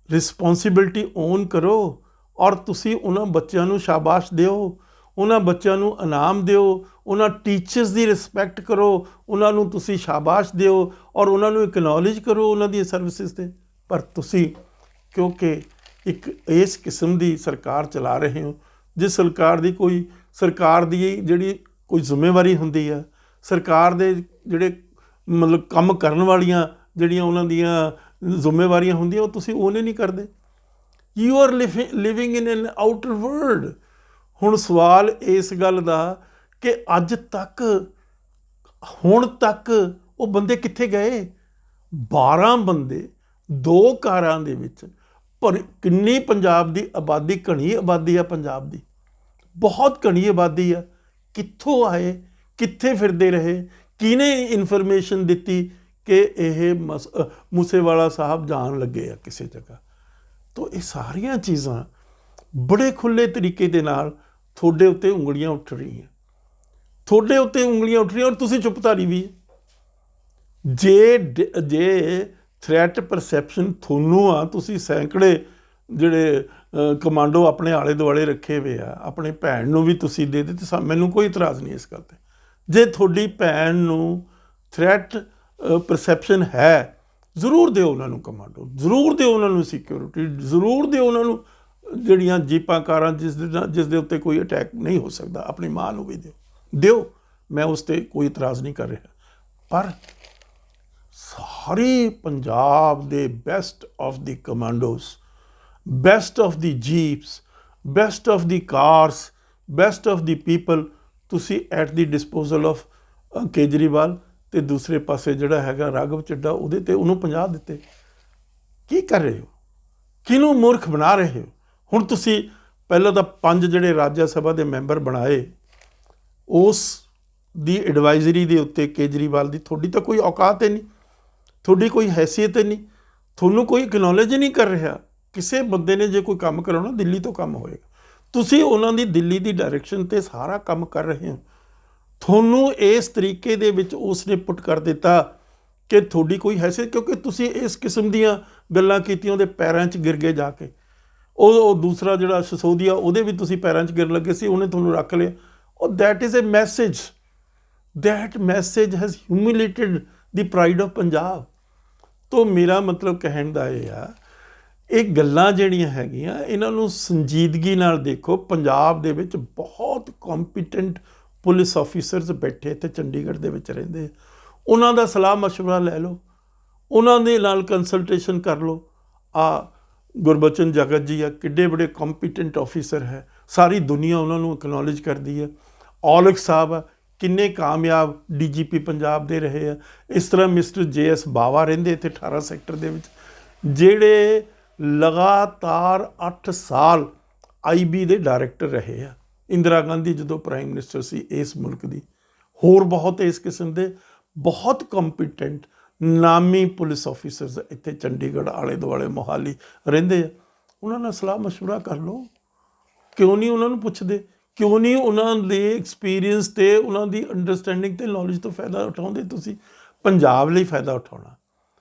ਰਿਸਪੌਂਸਿਬਿਲਟੀ ਓਨ ਕਰੋ, ਔਰ ਤੁਸੀਂ ਉਹਨਾਂ ਬੱਚਿਆਂ ਨੂੰ ਸ਼ਾਬਾਸ਼ ਦਿਓ, ਉਹਨਾਂ ਬੱਚਿਆਂ ਨੂੰ ਇਨਾਮ ਦਿਓ, ਉਹਨਾਂ ਟੀਚਰਸ ਦੀ ਰਿਸਪੈਕਟ ਕਰੋ, ਉਹਨਾਂ ਨੂੰ ਤੁਸੀਂ ਸ਼ਾਬਾਸ਼ ਦਿਓ, ਔਰ ਉਹਨਾਂ ਨੂੰ ਇਕਨੋਲੇਜ ਕਰੋ ਉਹਨਾਂ ਦੀ ਸਰਵਿਸਿਜ਼ 'ਤੇ। ਪਰ ਤੁਸੀਂ ਕਿਉਂਕਿ ਇੱਕ ਇਸ ਕਿਸਮ ਦੀ ਸਰਕਾਰ ਚਲਾ ਰਹੇ ਹੋ, ਜਿਸ ਸਰਕਾਰ ਦੀ ਜਿਹੜੀ ਕੋਈ ਜ਼ਿੰਮੇਵਾਰੀ ਹੁੰਦੀ ਆ, ਸਰਕਾਰ ਦੇ ਜਿਹੜੇ ਮਤਲਬ ਕੰਮ ਕਰਨ ਵਾਲੀਆਂ ਜਿਹੜੀਆਂ ਉਹਨਾਂ ਦੀਆਂ ਜ਼ਿੰਮੇਵਾਰੀਆਂ ਹੁੰਦੀਆਂ, ਉਹ ਤੁਸੀਂ ਉਹਨੇ ਨਹੀਂ ਕਰਦੇ। You are living in N outer world. ਹੁਣ ਸਵਾਲ ਇਸ ਗੱਲ ਦਾ ਕਿ ਹੁਣ ਤੱਕ ਉਹ ਬੰਦੇ ਕਿੱਥੇ ਗਏ? 12 ਬੰਦੇ 2 ਕਾਰਾਂ ਦੇ ਵਿੱਚ, ਪਰ ਕਿੰਨੀ ਪੰਜਾਬ ਦੀ ਆਬਾਦੀ, ਘਣੀ ਆਬਾਦੀ ਆ ਪੰਜਾਬ ਦੀ, ਬਹੁਤ ਘਣੀ ਆਬਾਦੀ ਆ। ਕਿੱਥੋਂ ਆਏ? ਕਿੱਥੇ ਫਿਰਦੇ ਰਹੇ? ਕਿਹਨੇ ਇਨਫੋਰਮੇਸ਼ਨ ਦਿੱਤੀ ਕਿ ਇਹ ਮੂਸੇਵਾਲਾ ਸਾਹਿਬ ਜਾਣ ਲੱਗੇ ਆ ਕਿਸੇ ਜਗ੍ਹਾ? ਤਾਂ ਇਹ ਸਾਰੀਆਂ ਚੀਜ਼ਾਂ ਬੜੇ ਖੁੱਲ੍ਹੇ ਤਰੀਕੇ ਦੇ ਨਾਲ ਤੁਹਾਡੇ ਉੱਤੇ ਉਂਗਲੀਆਂ ਉੱਠ ਰਹੀਆਂ, ਔਰ ਤੁਸੀਂ ਚੁੱਪਧਾਰੀ ਵੀ। ਜੇ ਥ੍ਰੈਟ ਪਰਸੈਪਸ਼ਨ ਤੁਹਾਨੂੰ ਆ, ਤੁਸੀਂ ਸੈਂਕੜੇ ਜਿਹੜੇ ਕਮਾਂਡੋ ਆਪਣੇ ਆਲੇ ਦੁਆਲੇ ਰੱਖੇ ਹੋਏ ਆ, ਆਪਣੀ ਭੈਣ ਨੂੰ ਵੀ ਤੁਸੀਂ ਦੇ ਦਿੱਤੇ, ਮੈਨੂੰ ਕੋਈ ਇਤਰਾਜ਼ ਨਹੀਂ ਇਸ ਗੱਲ 'ਤੇ। ਜੇ ਤੁਹਾਡੀ ਭੈਣ ਨੂੰ ਥ੍ਰੈਟ ਪਰਸੈਪਸ਼ਨ ਹੈ, ਜ਼ਰੂਰ ਦਿਓ ਉਹਨਾਂ ਨੂੰ ਕਮਾਂਡੋ, ਜ਼ਰੂਰ ਦਿਓ ਉਹਨਾਂ ਨੂੰ ਸਿਕਿਉਰਿਟੀ, ਜ਼ਰੂਰ ਦਿਓ ਉਹਨਾਂ ਨੂੰ ਜਿਹੜੀਆਂ ਜੀਪਾਂ ਕਾਰਾਂ ਜਿਸ ਦੇ ਉੱਤੇ ਕੋਈ ਅਟੈਕ ਨਹੀਂ ਹੋ ਸਕਦਾ। ਆਪਣੀ ਮਾਂ ਨੂੰ ਵੀ ਦਿਓ, ਮੈਂ ਉਸ 'ਤੇ ਕੋਈ ਇਤਰਾਜ਼ ਨਹੀਂ ਕਰ ਰਿਹਾ। ਪਰ ਸਾਰੇ ਪੰਜਾਬ ਦੇ best of the commandos, best of the jeeps, best of the cars, best of the people ਤੁਸੀਂ at the disposal of Kejriwal, ਅਤੇ ਦੂਸਰੇ ਪਾਸੇ ਜਿਹੜਾ ਹੈਗਾ ਰਾਘਵ ਚੱਡਾ, ਉਹਦੇ 'ਤੇ ਉਹਨੂੰ 50 ਦਿੱਤੇ। ਕੀ ਕਰ ਰਹੇ ਹੋ? ਕਿਹਨੂੰ ਮੂਰਖ ਬਣਾ ਰਹੇ ਹੋ? ਹੁਣ ਤੁਸੀਂ ਪਹਿਲਾਂ ਤਾਂ 5 ਜਿਹੜੇ ਰਾਜ ਸਭਾ ਦੇ ਮੈਂਬਰ ਬਣਾਏ, ਉਸ ਦੀ ਐਡਵਾਈਜ਼ਰੀ ਦੇ ਉੱਤੇ ਕੇਜਰੀਵਾਲ ਦੀ, ਤੁਹਾਡੀ ਤਾਂ ਕੋਈ ਔਕਾਤ ਹੀ ਨਹੀਂ, ਤੁਹਾਡੀ ਕੋਈ ਹੈਸੀਅਤ ਹੀ ਨਹੀਂ, ਤੁਹਾਨੂੰ ਕੋਈ ਐਕਨੋਲੇਜ ਨਹੀਂ ਕਰ ਰਿਹਾ। ਕਿਸੇ ਬੰਦੇ ਨੇ ਜੇ ਕੋਈ ਕੰਮ ਕਰਾਉਣਾ, ਦਿੱਲੀ ਤੋਂ ਕੰਮ ਹੋਏਗਾ। ਤੁਸੀਂ ਉਹਨਾਂ ਦੀ ਦਿੱਲੀ ਦੀ ਡਾਇਰੈਕਸ਼ਨ 'ਤੇ ਸਾਰਾ ਕੰਮ ਕਰ ਰਹੇ ਹੋ। ਤੁਹਾਨੂੰ ਇਸ ਤਰੀਕੇ ਦੇ ਵਿੱਚ ਉਸ ਨੇ ਪੁੱਟ ਕਰ ਦਿੱਤਾ ਕਿ ਤੁਹਾਡੀ ਕੋਈ ਹੈਸੀਅਤ, ਕਿਉਂਕਿ ਤੁਸੀਂ ਇਸ ਕਿਸਮ ਦੀਆਂ ਗੱਲਾਂ ਕੀਤੀਆਂ, ਉਹਦੇ ਪੈਰਾਂ 'ਚ ਗਿਰ ਗਏ ਜਾ ਕੇ। ਉਹ ਦੂਸਰਾ ਜਿਹੜਾ ਸਿਸੋਦੀਆ, ਉਹਦੇ ਵੀ ਤੁਸੀਂ ਪੈਰਾਂ 'ਚ ਗਿਰਨ ਲੱਗੇ ਸੀ, ਉਹਨੇ ਤੁਹਾਨੂੰ ਰੱਖ ਲਿਆ। That is a message, that message has humiliated the pride of Punjab. ਤੋਂ ਮੇਰਾ ਮਤਲਬ ਕਹਿਣ ਦਾ ਇਹ ਆ, ਇਹ ਗੱਲਾਂ ਜਿਹੜੀਆਂ ਹੈਗੀਆਂ, ਇਹਨਾਂ ਨੂੰ ਸੰਜੀਦਗੀ ਨਾਲ ਦੇਖੋ। ਪੰਜਾਬ ਦੇ ਵਿੱਚ ਬਹੁਤ ਕੰਪੀਟੈਂਟ ਪੁਲਿਸ ਆਫੀਸਰਸ ਬੈਠੇ ਇੱਥੇ ਚੰਡੀਗੜ੍ਹ ਦੇ ਵਿੱਚ ਰਹਿੰਦੇ, ਉਹਨਾਂ ਦਾ ਸਲਾਹ ਮਸ਼ਵਰਾ ਲੈ ਲਓ, ਉਹਨਾਂ ਦੇ ਨਾਲ ਕੰਸਲਟੇਸ਼ਨ ਕਰ ਲਓ। ਆ ਗੁਰਬਚਨ ਜਗਤ ਜੀ ਆ, ਕਿੱਡੇ ਬੜੇ ਕੰਪੀਟੈਂਟ ਆਫੀਸਰ ਹੈ, ਸਾਰੀ ਦੁਨੀਆ ਉਹਨਾਂ ਨੂੰ ਐਕਨੋਲਜ ਕਰਦੀ ਹੈ। ਔਲਖ ਸਾਹਿਬ ਆ, ਕਿੰਨੇ ਕਾਮਯਾਬ ਡੀਜੀਪੀ ਪੰਜਾਬ ਦੇ ਰਹੇ ਆ। ਇਸ ਤਰ੍ਹਾਂ ਮਿਸਟਰ JS ਬਾਵਾ ਰਹਿੰਦੇ ਇੱਥੇ 18 ਸੈਕਟਰ ਦੇ ਵਿੱਚ, ਜਿਹੜੇ ਲਗਾਤਾਰ 8 ਸਾਲ IB ਦੇ ਡਾਇਰੈਕਟਰ ਰਹੇ ਆ। ਇੰਦਰਾ ਗਾਂਧੀ ਜਦੋਂ ਪ੍ਰਾਈਮ ਮਿਨਿਸਟਰ ਸੀ ਇਸ ਮੁਲਕ ਦੀ। ਹੋਰ ਬਹੁਤ ਇਸ ਕਿਸਮ ਦੇ ਬਹੁਤ ਕੰਪੀਟੈਂਟ ਨਾਮੀ ਪੁਲਿਸ ਆਫੀਸਰਸ ਇੱਥੇ ਚੰਡੀਗੜ੍ਹ ਆਲੇ ਦੁਆਲੇ ਮੋਹਾਲੀ ਰਹਿੰਦੇ ਆ। ਉਹਨਾਂ ਨਾਲ ਸਲਾਹ ਮਸ਼ਵਰਾ ਕਰ ਲਓ। ਕਿਉਂ ਨਹੀਂ ਉਹਨਾਂ ਨੂੰ ਪੁੱਛਦੇ? ਕਿਉਂ ਨਹੀਂ ਉਹਨਾਂ ਦੇ ਐਕਸਪੀਰੀਅੰਸ ਅਤੇ ਉਹਨਾਂ ਦੀ ਅੰਡਰਸਟੈਂਡਿੰਗ ਅਤੇ ਨੌਲੇਜ ਤੋਂ ਫਾਇਦਾ ਉਠਾਉਂਦੇ? ਤੁਸੀਂ ਪੰਜਾਬ ਲਈ ਫਾਇਦਾ ਉਠਾਉਣਾ।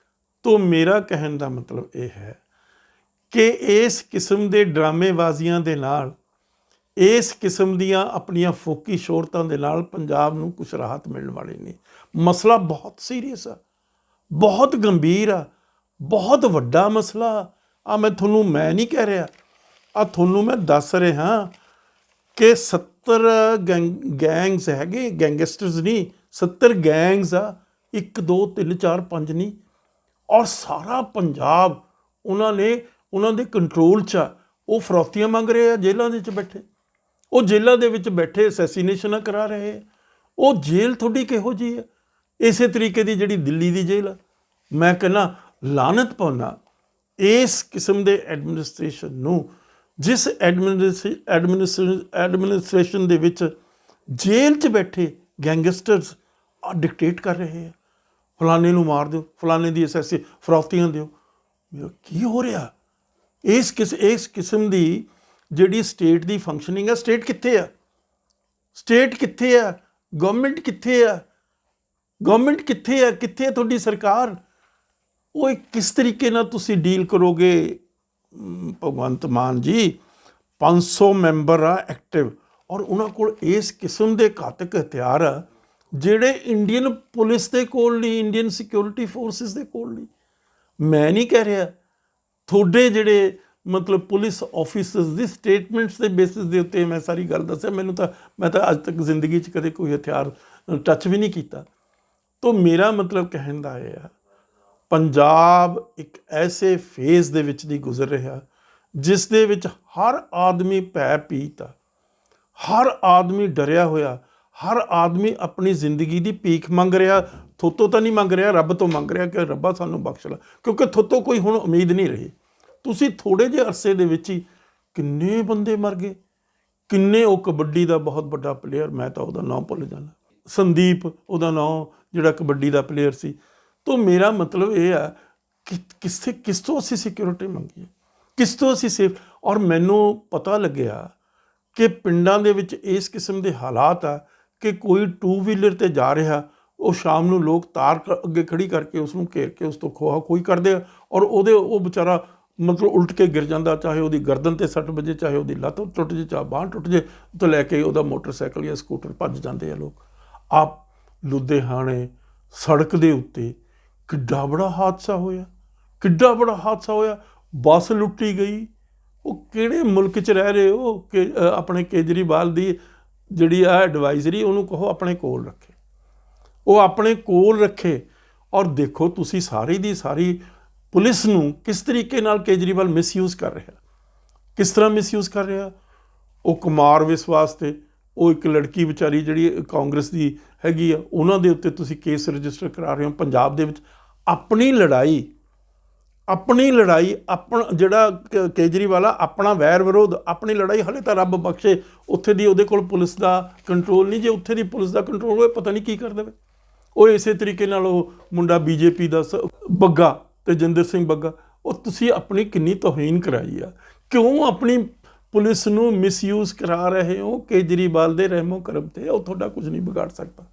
ਤੋ ਮੇਰਾ ਕਹਿਣ ਦਾ ਮਤਲਬ ਇਹ ਹੈ ਕਿ ਇਸ ਕਿਸਮ ਦੇ ਡਰਾਮੇਬਾਜ਼ੀਆਂ ਦੇ ਨਾਲ, ਇਸ ਕਿਸਮ ਦੀਆਂ ਆਪਣੀਆਂ ਫੋਕੀ ਸ਼ੋਹਰਤਾਂ ਦੇ ਨਾਲ ਪੰਜਾਬ ਨੂੰ ਕੁਛ ਰਾਹਤ ਮਿਲਣ ਵਾਲੀ ਨਹੀਂ। ਮਸਲਾ ਬਹੁਤ ਸੀਰੀਅਸ ਆ, ਬਹੁਤ ਗੰਭੀਰ ਆ, ਬਹੁਤ ਵੱਡਾ ਮਸਲਾ ਆ। ਮੈਂ ਨਹੀਂ ਕਹਿ ਰਿਹਾ, ਤੁਹਾਨੂੰ ਮੈਂ ਦੱਸ ਰਿਹਾ ਕਿ 70 ਗੈਂਗਸ ਹੈਗੇ, ਗੈਂਗਸਟਰਸ ਨਹੀਂ, 70 ਗੈਂਗਸ ਆ, 1 2 3 4 5 ਨਹੀਂ। ਔਰ ਸਾਰਾ ਪੰਜਾਬ ਉਹਨਾਂ ਦੇ ਕੰਟਰੋਲ 'ਚ ਆ। ਉਹ ਫਰੌਤੀਆਂ ਮੰਗ ਰਹੇ ਆ ਜੇਲ੍ਹਾਂ ਦੇ ਵਿੱਚ ਬੈਠੇ, ਉਹ ਜੇਲ੍ਹਾਂ ਦੇ ਵਿੱਚ ਬੈਠੇ ਅਸੈਸੀਨੇਸ਼ਨਾਂ ਕਰਾ ਰਹੇ ਆ। ਉਹ ਜੇਲ੍ਹ ਤੁਹਾਡੀ ਕਿਹੋ ਜਿਹੀ ਹੈ? ਇਸੇ ਤਰੀਕੇ ਦੀ ਜਿਹੜੀ ਦਿੱਲੀ ਦੀ ਜੇਲ੍ਹ ਆ। ਮੈਂ ਕਹਿੰਦਾ ਲਾਹਨਤ ਪਾਉਣਾ ਇਸ ਕਿਸਮ ਦੇ ਐਡਮਿਨਿਸਟ੍ਰੇਸ਼ਨ ਨੂੰ, ਜਿਸ ਐਡਮਿਨਿਸਟ੍ਰੇਸ਼ਨ ਦੇ ਵਿੱਚ ਜੇਲ੍ਹ 'ਚ ਬੈਠੇ ਗੈਂਗਸਟਰਸ ਆ ਡਿਕਟੇਟ ਕਰ ਰਹੇ ਆ, ਫਲਾਣੇ ਨੂੰ ਮਾਰ ਦਿਓ, ਫਲਾਣੇ ਦੀ ਫਰੌਤੀਆਂ ਦਿਓ। ਕੀ ਹੋ ਰਿਹਾ? ਇਸ ਕਿਸਮ ਦੀ ਜਿਹੜੀ ਸਟੇਟ ਦੀ ਫੰਕਸ਼ਨਿੰਗ ਹੈ, ਸਟੇਟ ਕਿੱਥੇ ਆ? ਸਟੇਟ ਕਿੱਥੇ ਆ? ਗਵਰਨਮੈਂਟ ਕਿੱਥੇ ਆ? ਗਵਰਨਮੈਂਟ ਕਿੱਥੇ ਆ? ਕਿੱਥੇ ਤੁਹਾਡੀ ਸਰਕਾਰ? ਉਹ ਕਿਸ ਤਰੀਕੇ ਨਾਲ ਤੁਸੀਂ ਡੀਲ ਕਰੋਗੇ? ਭਗਵੰਤ ਮਾਨ ਜੀ 500 ਮੈਂਬਰ ਆ ਐਕਟਿਵ, ਔਰ ਉਹਨਾਂ ਕੋਲ ਇਸ ਕਿਸਮ ਦੇ ਘਾਤਕ ਹਥਿਆਰ ਆ ਜਿਹੜੇ ਇੰਡੀਅਨ ਪੁਲਿਸ ਦੇ ਕੋਲ ਨਹੀਂ, ਇੰਡੀਅਨ ਸਿਕਿਉਰਿਟੀ ਫੋਰਸਿਸ ਦੇ ਕੋਲ ਨਹੀਂ। ਮੈਂ ਨਹੀਂ ਕਹਿ ਰਿਹਾ, ਤੁਹਾਡੇ ਜਿਹੜੇ ਮਤਲਬ ਪੁਲਿਸ ਆਫਿਸਰਸ ਦੀ ਸਟੇਟਮੈਂਟਸ ਦੇ ਬੇਸਿਸ ਦੇ ਉੱਤੇ ਮੈਂ ਸਾਰੀ ਗੱਲ ਦੱਸਿਆ। ਮੈਂ ਤਾਂ ਅੱਜ ਤੱਕ ਜ਼ਿੰਦਗੀ 'ਚ ਕਦੇ ਕੋਈ ਹਥਿਆਰ ਟੱਚ ਵੀ ਨਹੀਂ ਕੀਤਾ। ਤੋ ਮੇਰਾ ਮਤਲਬ ਕਹਿਣ ਦਾ ਇਹ ਆ, ਪੰਜਾਬ ਇੱਕ ਐਸੇ ਫੇਜ਼ ਦੇ ਵਿੱਚ ਦੀ ਗੁਜ਼ਰ ਰਿਹਾ ਜਿਸ ਦੇ ਵਿੱਚ ਹਰ ਆਦਮੀ ਭੈ ਭੀਤ ਆ, ਹਰ ਆਦਮੀ ਡਰਿਆ ਹੋਇਆ, ਹਰ ਆਦਮੀ ਆਪਣੀ ਜ਼ਿੰਦਗੀ ਦੀ ਭੀਖ ਮੰਗ ਰਿਹਾ। ਥੋਤੋਂ ਤਾਂ ਨਹੀਂ ਮੰਗ ਰਿਹਾ, ਰੱਬ ਤੋਂ ਮੰਗ ਰਿਹਾ ਕਿ ਰੱਬਾ ਸਾਨੂੰ ਬਖਸ਼ ਲਾ, ਕਿਉਂਕਿ ਥੋਤੋਂ ਕੋਈ ਹੁਣ ਉਮੀਦ ਨਹੀਂ ਰਹੀ। ਤੁਸੀਂ ਥੋੜ੍ਹੇ ਜਿਹੇ ਅਰਸੇ ਦੇ ਵਿੱਚ ਹੀ ਕਿੰਨੇ ਬੰਦੇ ਮਰ ਗਏ, ਕਿੰਨੇ। ਉਹ ਕਬੱਡੀ ਦਾ ਬਹੁਤ ਵੱਡਾ ਪਲੇਅਰ, ਮੈਂ ਤਾਂ ਉਹਦਾ ਨਾਂ ਭੁੱਲ ਜਾਂਦਾ, ਸੰਦੀਪ ਉਹਦਾ ਨਾਂ, ਜਿਹੜਾ ਕਬੱਡੀ ਦਾ ਪਲੇਅਰ ਸੀ। ਤੋ ਮੇਰਾ ਮਤਲਬ ਇਹ ਆ ਕਿ ਕਿਸ ਤੋਂ ਅਸੀਂ ਸਿਕਿਉਰਿਟੀ ਮੰਗੀਏ, ਕਿਸ ਤੋਂ ਅਸੀਂ ਸੇਫ। ਔਰ ਮੈਨੂੰ ਪਤਾ ਲੱਗਿਆ ਕਿ ਪਿੰਡਾਂ ਦੇ ਵਿੱਚ ਇਸ ਕਿਸਮ ਦੇ ਹਾਲਾਤ ਆ ਕਿ ਕੋਈ 2 ਵੀਲਰ 'ਤੇ ਜਾ ਰਿਹਾ, ਉਹ ਸ਼ਾਮ ਨੂੰ ਲੋਕ ਤਾਰ ਅੱਗੇ ਖੜੀ ਕਰਕੇ ਉਸ ਨੂੰ ਘੇਰ ਕੇ ਉਸ ਤੋਂ ਖੋਹਾ ਖੋਹੀ ਕਰਦੇ ਆ, ਔਰ ਉਹ ਵਿਚਾਰਾ ਮਤਲਬ ਉਲਟ ਕੇ ਗਿਰ ਜਾਂਦਾ, ਚਾਹੇ ਉਹਦੀ ਗਰਦਨ 'ਤੇ ਸੱਟ ਵੱਜੇ, ਚਾਹੇ ਉਹਦੀ ਲੱਤ ਟੁੱਟ ਜੇ, ਚਾਹੇ ਬਾਂਹ ਟੁੱਟ ਜੇ, ਤੋਂ ਲੈ ਕੇ ਉਹਦਾ ਮੋਟਰਸਾਈਕਲ ਜਾਂ ਸਕੂਟਰ ਭੱਜ ਜਾਂਦੇ ਆ ਲੋਕ। ਆਪ ਲੁਧਿਆਣੇ ਸੜਕ ਦੇ ਉੱਤੇ ਕਿੱਡਾ ਬੜਾ ਹਾਦਸਾ ਹੋਇਆ, ਕਿੱਡਾ ਬੜਾ ਹਾਦਸਾ ਹੋਇਆ। ਬੱਸ ਲੁੱਟੀ ਗਈ। ਉਹ ਕਿਹੜੇ ਮੁਲਕ 'ਚ ਰਹਿ ਰਹੇ ਹੋ ਕਿ ਆਪਣੇ ਕੇਜਰੀਵਾਲ ਦੀ ਜਿਹੜੀ ਆ ਐਡਵਾਈਜ਼ਰੀ, ਉਹਨੂੰ ਕਹੋ ਆਪਣੇ ਕੋਲ ਰੱਖੇ, ਉਹ ਆਪਣੇ ਕੋਲ ਰੱਖੇ। ਔਰ ਦੇਖੋ ਤੁਸੀਂ ਸਾਰੀ ਦੀ ਸਾਰੀ ਪੁਲਿਸ ਨੂੰ ਕਿਸ ਤਰੀਕੇ ਨਾਲ ਕੇਜਰੀਵਾਲ ਮਿਸਯੂਜ਼ ਕਰ ਰਿਹਾ, ਕਿਸ ਤਰ੍ਹਾਂ ਮਿਸਯੂਜ਼ ਕਰ ਰਿਹਾ। ਉਹ ਕੁਮਾਰ ਵਿਸ਼ਵਾਸ 'ਤੇ, ਉਹ ਇੱਕ ਲੜਕੀ ਵਿਚਾਰੀ ਜਿਹੜੀ ਕਾਂਗਰਸ ਦੀ ਹੈਗੀ ਆ, ਉਹਨਾਂ ਦੇ ਉੱਤੇ ਤੁਸੀਂ ਕੇਸ ਰਜਿਸਟਰ ਕਰਾ ਰਹੇ ਹੋ। ਪੰਜਾਬ ਦੇ ਵਿੱਚ ਆਪਣੀ ਲੜਾਈ ਜਿਹੜਾ ਕੇਜਰੀਵਾਲ ਆ, ਆਪਣਾ ਵੈਰ ਵਿਰੋਧ, ਆਪਣੀ ਲੜਾਈ, ਹਾਲੇ ਤਾਂ ਰੱਬ ਬਖਸ਼ੇ ਉੱਥੇ ਦੀ ਉਹਦੇ ਕੋਲ ਪੁਲਿਸ ਦਾ ਕੰਟਰੋਲ ਨਹੀਂ। ਜੇ ਉੱਥੇ ਦੀ ਪੁਲਿਸ ਦਾ ਕੰਟਰੋਲ ਹੋਵੇ, ਪਤਾ ਨਹੀਂ ਕੀ ਕਰ ਦੇਵੇ। ਉਹ ਇਸੇ ਤਰੀਕੇ ਨਾਲ ਉਹ ਮੁੰਡਾ BJP ਦਾ ਬੱਗਾ, ਤੇਜਿੰਦਰ ਸਿੰਘ ਬੱਗਾ, ਉਹ ਤੁਸੀਂ ਆਪਣੀ ਕਿੰਨੀ ਤੋਹੀਨ ਕਰਾਈ ਆ। ਕਿਉਂ ਆਪਣੀ ਪੁਲਿਸ ਨੂੰ ਮਿਸਯੂਜ਼ ਕਰਾ ਰਹੇ ਹੋ ਕੇਜਰੀਵਾਲ ਦੇ ਰਹਿਮੋ ਕਰਮ 'ਤੇ? ਉਹ ਤੁਹਾਡਾ ਕੁਝ ਨਹੀਂ ਵਿਗਾੜ ਸਕਦਾ।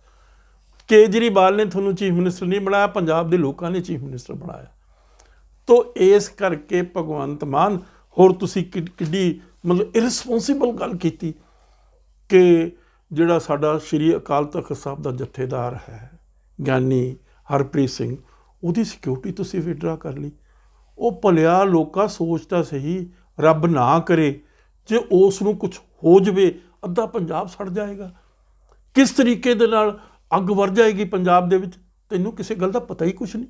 ਕੇਜਰੀਵਾਲ ਨੇ ਤੁਹਾਨੂੰ ਚੀਫ ਮਿਨਿਸਟਰ ਨਹੀਂ ਬਣਾਇਆ, ਪੰਜਾਬ ਦੇ ਲੋਕਾਂ ਨੇ ਚੀਫ ਮਿਨਿਸਟਰ ਬਣਾਇਆ। ਤੋ ਇਸ ਕਰਕੇ ਭਗਵੰਤ ਮਾਨ, ਹੋਰ ਤੁਸੀਂ ਕਿੱਡੀ ਮਤਲਬ ਇਰਰਿਸਪੋਂਸੀਬਲ ਗੱਲ ਕੀਤੀ ਕਿ ਜਿਹੜਾ ਸਾਡਾ ਸ਼੍ਰੀ ਅਕਾਲ ਤਖਤ ਸਾਹਿਬ ਦਾ ਜਥੇਦਾਰ ਹੈ ਗਿਆਨੀ ਹਰਪ੍ਰੀਤ ਸਿੰਘ, ਉਹਦੀ ਸਿਕਿਉਰਿਟੀ ਤੁਸੀਂ ਵਿਡਰਾ ਕਰ ਲਈ। ਉਹ ਭਲਿਆ ਲੋਕਾਂ ਸੋਚਦਾ ਸਹੀ, ਰੱਬ ਨਾ ਕਰੇ ਜੇ ਉਸ ਨੂੰ ਕੁਛ ਹੋ ਜਾਵੇ, ਅੱਧਾ ਪੰਜਾਬ ਸੜ ਜਾਏਗਾ। ਕਿਸ ਤਰੀਕੇ ਦੇ ਨਾਲ ਅੱਗ ਵਰ ਜਾਏਗੀ ਪੰਜਾਬ ਦੇ ਵਿੱਚ, ਤੈਨੂੰ ਕਿਸੇ ਗੱਲ ਦਾ ਪਤਾ ਹੀ ਕੁਛ ਨਹੀਂ,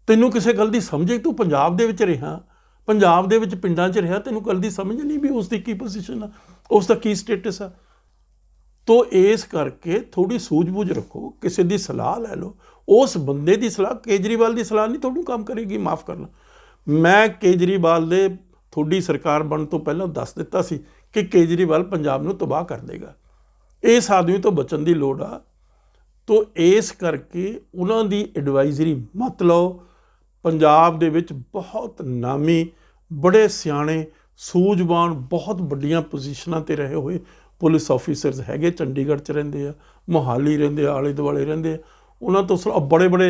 ਤੈਨੂੰ ਕਿਸੇ ਗੱਲ ਦੀ ਸਮਝ। ਤੂੰ ਪੰਜਾਬ ਦੇ ਵਿੱਚ ਰਿਹਾ, ਪੰਜਾਬ ਦੇ ਵਿੱਚ ਪਿੰਡਾਂ 'ਚ ਰਿਹਾ, ਤੈਨੂੰ ਗੱਲ ਦੀ ਸਮਝ ਨਹੀਂ ਵੀ ਉਸ ਦੀ ਕੀ ਪੋਜੀਸ਼ਨ ਆ, ਉਸ ਦਾ ਕੀ ਸਟੇਟਸ ਆ। ਤੋ ਇਸ ਕਰਕੇ ਥੋੜ੍ਹੀ ਸੂਝ-ਬੂਝ ਰੱਖੋ, ਕਿਸੇ ਦੀ ਸਲਾਹ ਲੈ ਲਓ। ਉਸ ਬੰਦੇ ਦੀ ਸਲਾਹ, ਕੇਜਰੀਵਾਲ ਦੀ ਸਲਾਹ ਨਹੀਂ ਤੁਹਾਨੂੰ ਕੰਮ ਕਰੇਗੀ, ਮਾफ़ ਕਰਨਾ। ਮੈਂ ਕੇਜਰੀਵਾਲ ਦੇ ਤੁਹਾਡੀ ਸਰਕਾਰ ਬਣਨ ਤੋਂ ਪਹਿਲਾਂ ਦੱਸ ਦਿੱਤਾ ਸੀ ਕਿ ਕੇਜਰੀਵਾਲ ਪੰਜਾਬ ਨੂੰ ਤਬਾਹ ਕਰ ਦੇਗਾ, ਇਸ ਆਦਮੀ ਤੋਂ ਬਚਣ ਦੀ ਲੋੜ ਆ। ਤੋ ਇਸ ਕਰਕੇ ਉਹਨਾਂ ਦੀ ਐਡਵਾਈਜ਼ਰੀ ਮਤ ਲਓ। ਪੰਜਾਬ ਦੇ ਵਿੱਚ ਬਹੁਤ ਨਾਮੀ, ਬੜੇ ਸਿਆਣੇ, ਸੂਝਵਾਨ, ਬਹੁਤ ਵੱਡੀਆਂ ਪੋਜੀਸ਼ਨਾਂ 'ਤੇ ਰਹੇ ਹੋਏ ਪੁਲਿਸ ਆਫੀਸਰਸ ਹੈਗੇ, ਚੰਡੀਗੜ੍ਹ 'ਚ ਰਹਿੰਦੇ ਆ, ਮੋਹਾਲੀ ਰਹਿੰਦੇ ਆ, ਆਲੇ ਦੁਆਲੇ ਰਹਿੰਦੇ ਆ। ਉਹਨਾਂ ਤੋਂ ਬੜੇ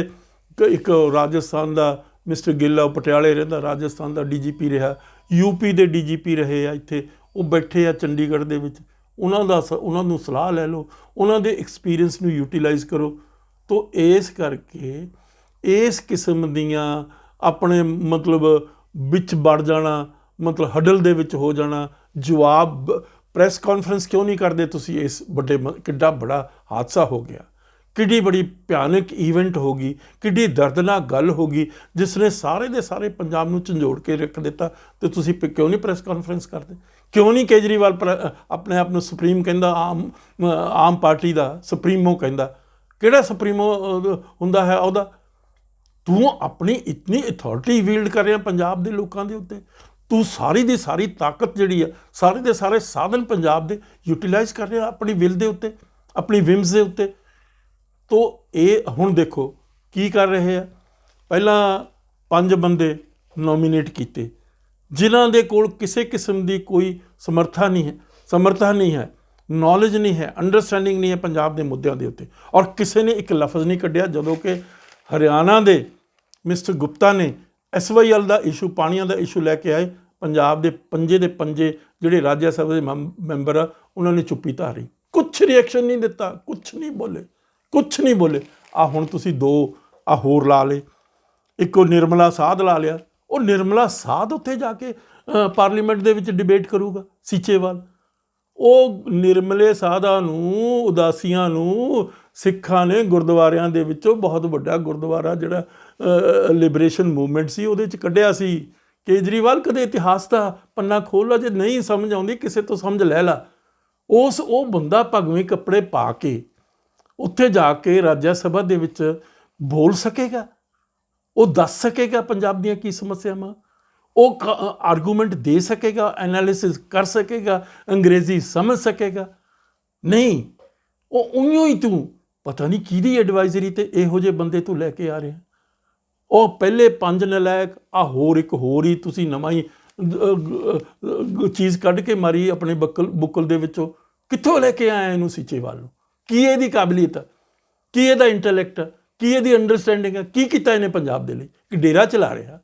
ਇੱਕ ਰਾਜਸਥਾਨ ਦਾ ਮਿਸਟਰ ਗਿੱਲ ਆ, ਉਹ ਪਟਿਆਲੇ ਰਹਿੰਦਾ, ਰਾਜਸਥਾਨ ਦਾ DGP ਰਿਹਾ, UP ਦੇ DGP ਰਹੇ ਆ, ਇੱਥੇ ਉਹ ਬੈਠੇ ਆ ਚੰਡੀਗੜ੍ਹ ਦੇ ਵਿੱਚ। ਉਹਨਾਂ ਨੂੰ ਸਲਾਹ ਲੈ ਲਓ, ਉਹਨਾਂ ਦੇ ਐਕਸਪੀਰੀਅੰਸ ਨੂੰ ਯੂਟੀਲਾਈਜ਼ ਕਰੋ। ਤੋ ਇਸ ਕਰਕੇ ਇਸ ਕਿਸਮ ਦੀਆਂ ਆਪਣੇ ਮਤਲਬ ਵਿੱਚ ਵੜ ਜਾਣਾ, ਮਤਲਬ ਹਡਲ ਦੇ ਵਿੱਚ ਹੋ ਜਾਣਾ, ਜਵਾਬ ਪ੍ਰੈਸ ਕਾਨਫਰੰਸ ਕਿਉਂ ਨਹੀਂ ਕਰਦੇ ਤੁਸੀਂ? ਇਸ ਵੱਡੇ ਕਿੱਡਾ ਬੜਾ ਹਾਦਸਾ ਹੋ ਗਿਆ, ਕਿੱਡੀ ਬੜੀ ਭਿਆਨਕ ਈਵੈਂਟ ਹੋ ਗਈ, ਕਿੱਡੀ ਦਰਦਨਾਕ ਗੱਲ ਹੋ ਗਈ, ਜਿਸ ਨੇ ਸਾਰੇ ਦੇ ਸਾਰੇ ਪੰਜਾਬ ਨੂੰ ਝੰਜੋੜ ਕੇ ਰੱਖ ਦਿੱਤਾ। ਅਤੇ ਤੁਸੀਂ ਕਿਉਂ ਨਹੀਂ ਪ੍ਰੈਸ ਕਾਨਫਰੰਸ ਕਰਦੇ? ਕਿਉਂ ਨਹੀਂ ਕੇਜਰੀਵਾਲ ਆਪਣੇ ਆਪ ਨੂੰ ਸੁਪਰੀਮ ਕਹਿੰਦਾ, ਆਮ ਪਾਰਟੀ ਦਾ ਸੁਪਰੀਮੋ ਕਹਿੰਦਾ? ਕਿਹੜਾ ਸੁਪਰੀਮੋ ਹੁੰਦਾ ਹੈ ਉਹਦਾ? ਤੂੰ ਆਪਣੀ ਇਤਨੀ ਅਥਾਰਟੀ ਵੀਲਡ ਕਰ ਰਿਹਾ ਪੰਜਾਬ ਦੇ ਲੋਕਾਂ ਦੇ ਉੱਤੇ, ਤੂੰ ਸਾਰੀ ਦੀ ਸਾਰੀ ਤਾਕਤ ਜਿਹੜੀ ਆ, ਸਾਰੇ ਦੇ ਸਾਰੇ ਸਾਧਨ ਪੰਜਾਬ ਦੇ ਯੂਟੀਲਾਈਜ਼ ਕਰ ਰਿਹਾ ਆਪਣੀ ਵਿਲ ਦੇ ਉੱਤੇ, ਆਪਣੀ ਵਿਮਸ ਦੇ ਉੱਤੇ। ਤੋ ਇਹ ਹੁਣ ਦੇਖੋ ਕੀ ਕਰ ਰਹੇ ਆ। ਪਹਿਲਾਂ 5 ਬੰਦੇ ਨੋਮੀਨੇਟ ਕੀਤੇ, ਜਿਨ੍ਹਾਂ ਦੇ ਕੋਲ ਕਿਸੇ ਕਿਸਮ ਦੀ ਕੋਈ ਸਮਰੱਥਾ ਨਹੀਂ ਹੈ, ਨੌਲੇਜ ਨਹੀਂ ਹੈ, ਅੰਡਰਸਟੈਂਡਿੰਗ ਨਹੀਂ ਹੈ ਪੰਜਾਬ ਦੇ ਮੁੱਦਿਆਂ ਦੇ ਉੱਤੇ। ਔਰ ਕਿਸੇ ਨੇ ਇੱਕ ਲਫ਼ਜ਼ ਨਹੀਂ ਕੱਢਿਆ ਜਦੋਂ ਕਿ ਹਰਿਆਣਾ ਦੇ ਮਿਸਟਰ ਗੁਪਤਾ ਨੇ SYL ਦਾ ਇਸ਼ੂ, ਪਾਣੀਆਂ ਦਾ ਇਸ਼ੂ ਲੈ ਕੇ ਆਏ। ਪੰਜਾਬ ਦੇ ਪੰਜੇ ਜਿਹੜੇ ਰਾਜ ਸਭਾ ਦੇ ਮੈਂਬਰ ਆ, ਉਹਨਾਂ ਨੇ ਚੁੱਪੀ ਧਾਰੀ, ਕੁਛ ਰਿਐਕਸ਼ਨ ਨਹੀਂ ਦਿੱਤਾ, ਕੁਛ ਨਹੀਂ ਬੋਲੇ। ਹੁਣ ਤੁਸੀਂ 2 ਹੋਰ ਲਾ ਲਏ, ਇੱਕ ਉਹ ਨਿਰਮਲਾ ਸਾਧ ਲਾ ਲਿਆ। ਉਹ ਨਿਰਮਲਾ ਸਾਧ ਉੱਥੇ ਜਾ ਕੇ ਪਾਰਲੀਮੈਂਟ ਦੇ ਵਿੱਚ ਡਿਬੇਟ ਕਰੂਗਾ ਸੀਚੇਵਾਲ। ਉਹ ਨਿਰਮਲੇ ਸਾਧਾਂ ਨੂੰ, ਉਦਾਸੀਆਂ ਨੂੰ ਸਿੱਖਾਂ ਨੇ ਗੁਰਦੁਆਰਿਆਂ ਦੇ ਵਿੱਚੋਂ, ਬਹੁਤ ਵੱਡਾ ਗੁਰਦੁਆਰਾ ਜਿਹੜਾ ਲਿਬਰੇਸ਼ਨ ਮੂਵਮੈਂਟ ਸੀ, ਉਹਦੇ 'ਚ ਕੱਢਿਆ ਸੀ। ਕੇਜਰੀਵਾਲ ਕਦੇ ਇਤਿਹਾਸ ਦਾ ਪੰਨਾ ਖੋਲ੍ਹ ਲਾ, ਜੇ ਨਹੀਂ ਸਮਝ ਆਉਂਦੀ ਕਿਸੇ ਤੋਂ ਸਮਝ ਲੈ ਲਾ। ਉਹ ਬੰਦਾ ਭਗਵੇਂ ਕੱਪੜੇ ਪਾ ਕੇ ਉੱਥੇ ਜਾ ਕੇ ਰਾਜ ਸਭਾ ਦੇ ਵਿੱਚ ਬੋਲ ਸਕੇਗਾ, ਉਹ ਦੱਸ ਸਕੇਗਾ ਪੰਜਾਬ ਦੀਆਂ ਕੀ ਸਮੱਸਿਆਵਾਂ, ਉਹ ਆਰਗੂਮੈਂਟ ਦੇ ਸਕੇਗਾ, ਐਨਾਲਿਸਿਸ ਕਰ ਸਕੇਗਾ, ਅੰਗਰੇਜ਼ੀ ਸਮਝ ਸਕੇਗਾ? ਨਹੀਂ, ਉਹ ਉਈਓ ਹੀ ਤੂੰ ਪਤਾ ਨਹੀਂ ਕਿਹਦੀ ਐਡਵਾਈਜ਼ਰੀ 'ਤੇ ਇਹੋ ਜਿਹੇ ਬੰਦੇ ਤੂੰ ਲੈ ਕੇ ਆ ਰਿਹਾ। ਉਹ ਪਹਿਲੇ 5 ਨਲਾਇਕ, ਇੱਕ ਹੋਰ ਹੀ ਤੁਸੀਂ ਨਵਾਂ ਹੀ ਚੀਜ਼ ਕੱਢ ਕੇ ਮਾਰੀ ਆਪਣੇ ਬੁੱਕਲ ਦੇ ਵਿੱਚੋਂ। ਕਿੱਥੋਂ ਲੈ ਕੇ ਆਇਆ ਇਹਨੂੰ ਸੀਚੇਵਾਲ ਨੂੰ? ਕੀ ਇਹਦੀ ਕਾਬਲੀਅਤ ਆ, ਕੀ ਇਹਦਾ ਇੰਟੈਲੈਕਟ ਆ, ਕੀ ਇਹਦੀ ਅੰਡਰਸਟੈਂਡਿੰਗ ਆ? ਕੀ ਕੀਤਾ ਇਹਨੇ ਪੰਜਾਬ ਦੇ ਲਈ? ਕਿ ਡੇਰਾ ਚਲਾ ਰਿਹਾ।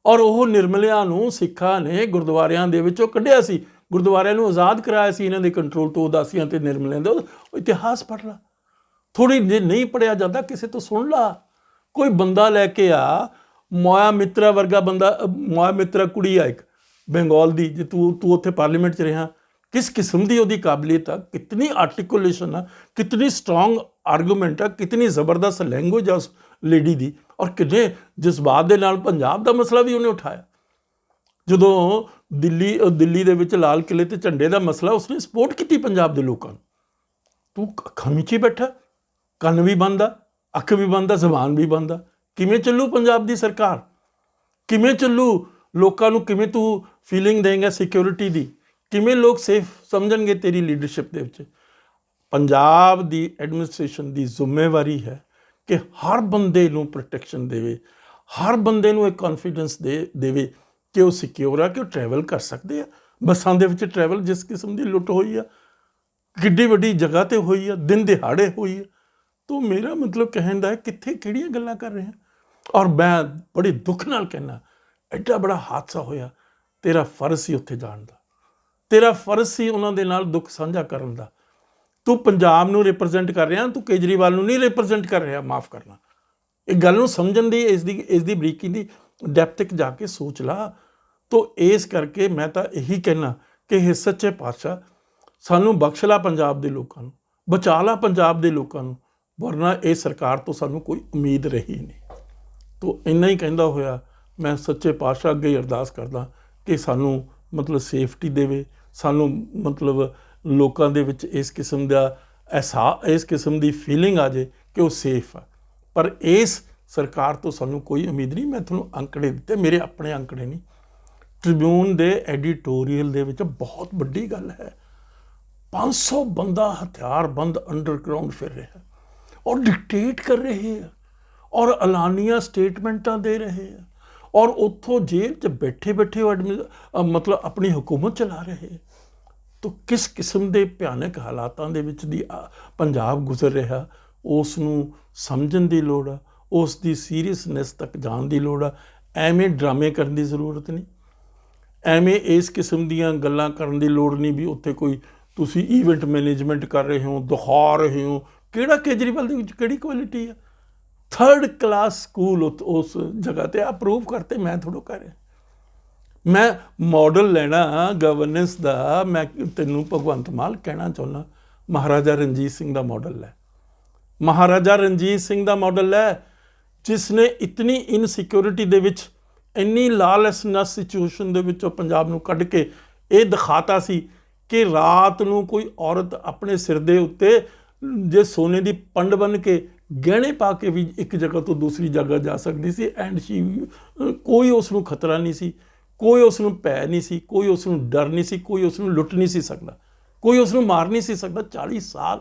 ਔਰ ਉਹ ਨਿਰਮਲਿਆਂ ਨੂੰ ਸਿੱਖਾਂ ਨੇ ਗੁਰਦੁਆਰਿਆਂ ਦੇ ਵਿੱਚੋਂ ਕੱਢਿਆ ਸੀ, ਗੁਰਦੁਆਰਿਆਂ ਨੂੰ ਆਜ਼ਾਦ ਕਰਾਇਆ ਸੀ ਇਹਨਾਂ ਦੇ ਕੰਟਰੋਲ ਤੋਂ, ਉਦਾਸੀਆਂ ਅਤੇ ਨਿਰਮਲਿਆਂ ਦਾ। ਉਹ ਇਤਿਹਾਸ ਪੜ੍ਹ ਲਾ, ਥੋੜ੍ਹੀ ਨਹੀਂ ਪੜ੍ਹਿਆ ਜਾਂਦਾ ਕਿਸੇ ਤੋਂ ਸੁਣ ਲਾ। ਕੋਈ ਬੰਦਾ ਲੈ ਕੇ ਆ, ਮੋਇਆ ਮਿੱਤਰਾ ਵਰਗਾ ਬੰਦਾ, ਮੋਇਆ ਮਿੱਤਰਾ ਕੁੜੀ ਆ ਇੱਕ ਬੰਗਾਲ ਦੀ, ਜੇ ਤੂੰ ਉੱਥੇ ਪਾਰਲੀਮੈਂਟ 'ਚ ਰਿਹਾ, ਕਿਸ ਕਿਸਮ ਦੀ ਉਹਦੀ ਕਾਬਲੀਅਤ ਆ, ਕਿਤਨੀ ਆਰਟੀਕੂਲੇਸ਼ਨ ਆ, ਕਿਤਨੀ ਸਟਰੋਂਗ ਆਰਗੂਮੈਂਟ ਆ, ਕਿਤਨੀ ਜ਼ਬਰਦਸਤ ਲੈਂਗੁਏਜ ਆ ਉਸ ਲੇਡੀ ਦੀ, ਔਰ ਕਿੰਨੇ ਜਜ਼ਬਾਤ ਦੇ ਨਾਲ ਪੰਜਾਬ ਦਾ ਮਸਲਾ ਵੀ ਉਹਨੇ ਉਠਾਇਆ। ਜਦੋਂ ਦਿੱਲੀ ਦੇ ਵਿੱਚ ਲਾਲ ਕਿਲ੍ਹੇ 'ਤੇ ਝੰਡੇ ਦਾ ਮਸਲਾ, ਉਸਨੇ ਸਪੋਰਟ ਕੀਤੀ ਪੰਜਾਬ ਦੇ ਲੋਕਾਂ ਨੂੰ। ਤੂੰ ਅੱਖਾਂ ਮੀਚੀ ਬੈਠਾ, ਕੰਨ ਵੀ ਬੰਦ ਆ, ਅੱਖ ਵੀ ਬੰਦ ਆ, ਜ਼ਬਾਨ ਵੀ ਬੰਦ ਆ। ਕਿਵੇਂ ਚੱਲੂ ਪੰਜਾਬ ਦੀ ਸਰਕਾਰ? ਕਿਵੇਂ ਚੱਲੂ? ਲੋਕਾਂ ਨੂੰ ਕਿਵੇਂ ਤੂੰ ਫੀਲਿੰਗ ਦੇਂਗਾ ਸਿਕਿਉਰਿਟੀ ਦੀ? ਕਿਵੇਂ ਲੋਕ ਸੇਫ ਸਮਝਣਗੇ ਤੇਰੀ ਲੀਡਰਸ਼ਿਪ ਦੇ ਵਿੱਚ? ਪੰਜਾਬ ਦੀ ਐਡਮਿਨਿਸਟ੍ਰੇਸ਼ਨ ਦੀ ਜ਼ਿੰਮੇਵਾਰੀ ਹੈ ਕਿ ਹਰ ਬੰਦੇ ਨੂੰ ਪ੍ਰੋਟੈਕਸ਼ਨ ਦੇਵੇ, ਹਰ ਬੰਦੇ ਨੂੰ ਇੱਕ ਕੌਨਫੀਡੈਂਸ ਦੇਵੇ ਕਿ ਉਹ ਸਿਕਿਉਰ ਆ, ਕਿ ਉਹ ਟਰੈਵਲ ਕਰ ਸਕਦੇ ਆ। ਬੱਸਾਂ ਦੇ ਵਿੱਚ ਟਰੈਵਲ, ਜਿਸ ਕਿਸਮ ਦੀ ਲੁੱਟ ਹੋਈ ਆ, ਕਿੱਡੀ ਵੱਡੀ ਜਗ੍ਹਾ 'ਤੇ ਹੋਈ ਆ, ਦਿਨ ਦਿਹਾੜੇ ਹੋਈ ਆ। ਤੋ ਮੇਰਾ ਮਤਲਬ ਕਹਿਣ ਦਾ ਹੈ, ਕਿੱਥੇ ਕਿਹੜੀਆਂ ਗੱਲਾਂ ਕਰ ਰਹੇ ਆ। ਔਰ ਮੈਂ ਬੜੇ ਦੁੱਖ ਨਾਲ ਕਹਿਣਾ, ਐਡਾ ਬੜਾ ਹਾਦਸਾ ਹੋਇਆ, ਤੇਰਾ ਫਰਜ਼ ਸੀ ਉੱਥੇ ਜਾਣ ਦਾ, ਤੇਰਾ ਫਰਜ਼ ਸੀ ਉਹਨਾਂ ਦੇ ਨਾਲ ਦੁੱਖ ਸਾਂਝਾ ਕਰਨ ਦਾ। ਤੂੰ ਪੰਜਾਬ ਨੂੰ ਰਿਪਰੈਜ਼ੈਂਟ ਕਰ ਰਿਹਾ, ਤੂੰ ਕੇਜਰੀਵਾਲ ਨੂੰ ਨਹੀਂ ਰਿਪਰੈਜ਼ੈਂਟ ਕਰ ਰਿਹਾ। ਮਾਫ਼ ਕਰਨਾ, ਇਹ ਗੱਲ ਨੂੰ ਸਮਝਣ ਦੀ, ਇਸ ਦੀ ਬਰੀਕੀ ਦੀ ਡੈਪਥ ਤੱਕ ਜਾ ਕੇ ਸੋਚ ਲਾ। ਤੋ ਇਸ ਕਰਕੇ ਮੈਂ ਤਾਂ ਇਹੀ ਕਹਿਣਾ ਕਿ ਇਹ ਸੱਚੇ ਪਾਤਸ਼ਾਹ ਸਾਨੂੰ ਬਖਸ਼ ਲਾ, ਪੰਜਾਬ ਦੇ ਲੋਕਾਂ ਨੂੰ ਬਚਾ ਲਾ, ਪੰਜਾਬ ਦੇ ਲੋਕਾਂ ਨੂੰ, ਵਰਨਾ ਇਹ ਸਰਕਾਰ ਤੋਂ ਸਾਨੂੰ ਕੋਈ ਉਮੀਦ ਰਹੀ ਨਹੀਂ। ਤੋ ਇੰਨਾ ਹੀ ਕਹਿੰਦਾ ਹੋਇਆ मैं सच्चे पातशाह अगे अरदास करदा कि सानू मतलब सेफ्टी देवे, सानू मतलब लोकां दे विच इस किस्म दा इस किस्म दी फीलिंग आ जाए कि वो सेफ आ। पर इस सरकार तो सानू कोई उम्मीद नहीं। मैं तुहानू अंकड़े दिते, मेरे अपने अंकड़े नहीं, ट्रिब्यून दे एडिटोरीअल दे विच बहुत वड्डी गल है। 500 बंदा हथियारबंद अंडरग्राउंड फिर रहा है और डिक्टेट कर रहे हैं और एलानिया स्टेटमेंटां दे रहे हैं और उत्थों जेल च बैठे बैठे मतलब अपनी हुकूमत चला रहे हैं। तो किस किस्म के भयानक हालातां दे विच दी पंजाब गुजर रहा, उस नूं समझण दी लोड़ आ, उस दी सीरीयसनैस तक जाण दी लोड़ आ। एवें ड्रामे करन दी जरूरत नहीं, एवें इस किस्म दीयां गल्लां करन दी लोड़ नहीं भी उत्थे कोई तुसी ईवेंट मैनेजमेंट कर रहे हो, दिखा रहे हो। किहड़ा केजरीवाल दे विच किहड़ी क्वालिटी है? 3rd क्लास स्कूल उस जगह ते अप्रूव करते, मैं थोड़ा कर रहा। मैं मॉडल लेना गवर्नेंस का, मैं तेनों भगवंत मान कहना चाहुंदा महाराजा रणजीत सिंह का मॉडल है। महाराजा रणजीत सिंह का मॉडल है जिसने इतनी इनसिक्योरिटी दे विच, इन्नी लॉलेसनेस सिचुएशन दे विचों पंजाब नूं कढ के ये दिखाता सी कि रात नूं कोई औरत अपने सिर दे उत्ते जे सोने की पंड बन के गहने पा के भी एक जगह तो दूसरी जगह जा सकती सी। एंड शी कोई उसनूं खतरा नहीं सी, कोई उसनूं भै नहीं सी, कोई उसनूं डर नहीं सी, कोई उसनूं लुट नहीं सी सकदा, कोई उसनूं मार नहीं सी सकदा। 40 साल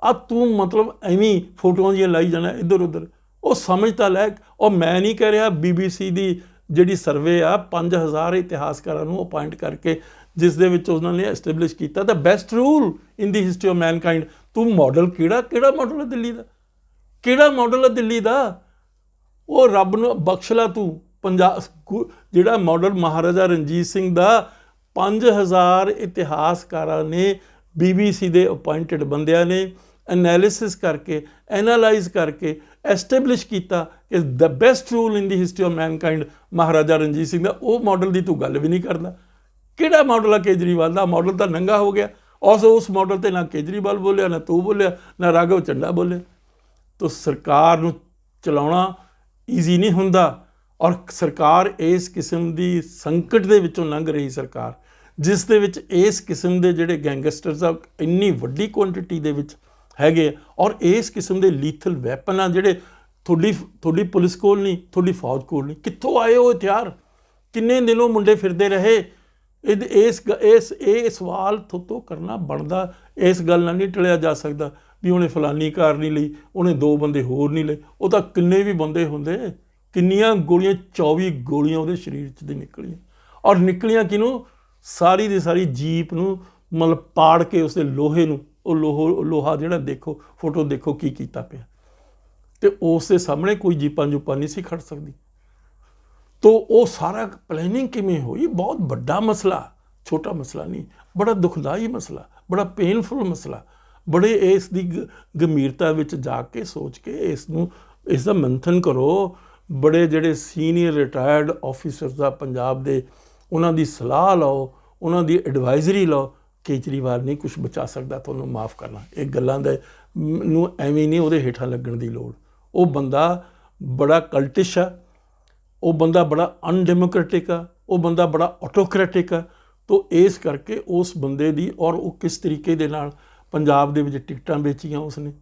आ तू मतलब एवें फोटोआं जिहियां लाई जाना इधर उधर, वो समझता लै। और मैं नहीं कह रहा, BBC की जिहड़ी सर्वे आ 5000 इतिहासकारां नूं अपॉइंट करके जिस दे विच उन्होंने एस्टैबलिश किया the best rule in the history of Mankind. तू मॉडल किहड़ा मॉडल है दिल्ली का? किहड़ा मॉडल है दिल्ली का? वो रब नूं बख्श ला तू। पंजाब जिहड़ा मॉडल महाराजा रणजीत सिंह का 5000 इतिहासकारां ने BBC दे अपॉइंटेड बंदियां ने एनालिसिस करके एनालाइज करके एस्टैबलिश किया कि the best rule in the history of mankind Maharaja Ranjit Singh का। वो मॉडल की तू गल भी नहीं करता। किहड़ा मॉडल है केजरीवाल का? मॉडल तो नंगा हो गया। और उस मॉडल ते ना केजरीवाल बोलिया, ना तू बोलिया, ना राघव चड्ढा बोले। तो सरकार नूं चलाउणा ईजी नहीं हुंदा और सरकार इस किस्म की संकट दे विचों लंघ रही सरकार जिस दे विच इस किस्म के जिहड़े गैंगस्टर्स आ इन्नी वड्डी क्वांटिटी दे विच हैगे और इस किस्म के लीथल वैपन आ जिहड़े थोड़ी पुलिस कोल नहीं, थोड़ी फौज कोल नहीं। कित्थों आए वो हथियार? किन्ने दिनों मुंडे फिरदे रहे? ये सवाल थोतों करना बनता। इस गल नाल नहीं टलिया जा सकता भी उन्हें फलानी कार नहीं लई, उन्हें 2 बंदे होर नहीं लए। वो तो किन्ने भी बंदे होंदे, किन्नियां गोलियां 24 गोलियां उहदे शरीर च दी निकलियां और निकलियां किनूं? सारी दी सारी जीप नूं मतलब पाड़ के उसके लोहे नूं, वो लोहा जिहड़ा देखो फोटो देखो की कीता पिया। ते उस दे सामने कोई जीपां जूपां नहीं सी खड़ सकदी। तो वो सारा प्लैनिंग किमें हुई? बहुत बड़ा मसला, छोटा मसला नहीं, बड़ा दुखदाई मसला, बड़ा पेनफुल मसला। बड़े इसकी गंभीरता विच जाके सोच के इसका मंथन करो। बड़े जिहड़े सीनियर रिटायर्ड ऑफिसर्स आ पंजाब दे, उन्हां दी सलाह लाओ, उन्हां दी एडवाइजरी लाओ। केजरीवाल नहीं कुछ बचा सकता, तुहानूं माफ़ करना। ये गल्लां दे नूं एवें नहीं उहदे हेठां लगण दी लोड़। वो बंदा बड़ा कल्टिश आ, वो बंदा बड़ा अनडैमोक्रेटिक आ, वो बंदा बड़ा ऑटोक्रेटिक आ। तो इस करके उस बंदे दी और वो किस तरीके दे नाल पंजाब दे विच टिकटां बेचियां उसने,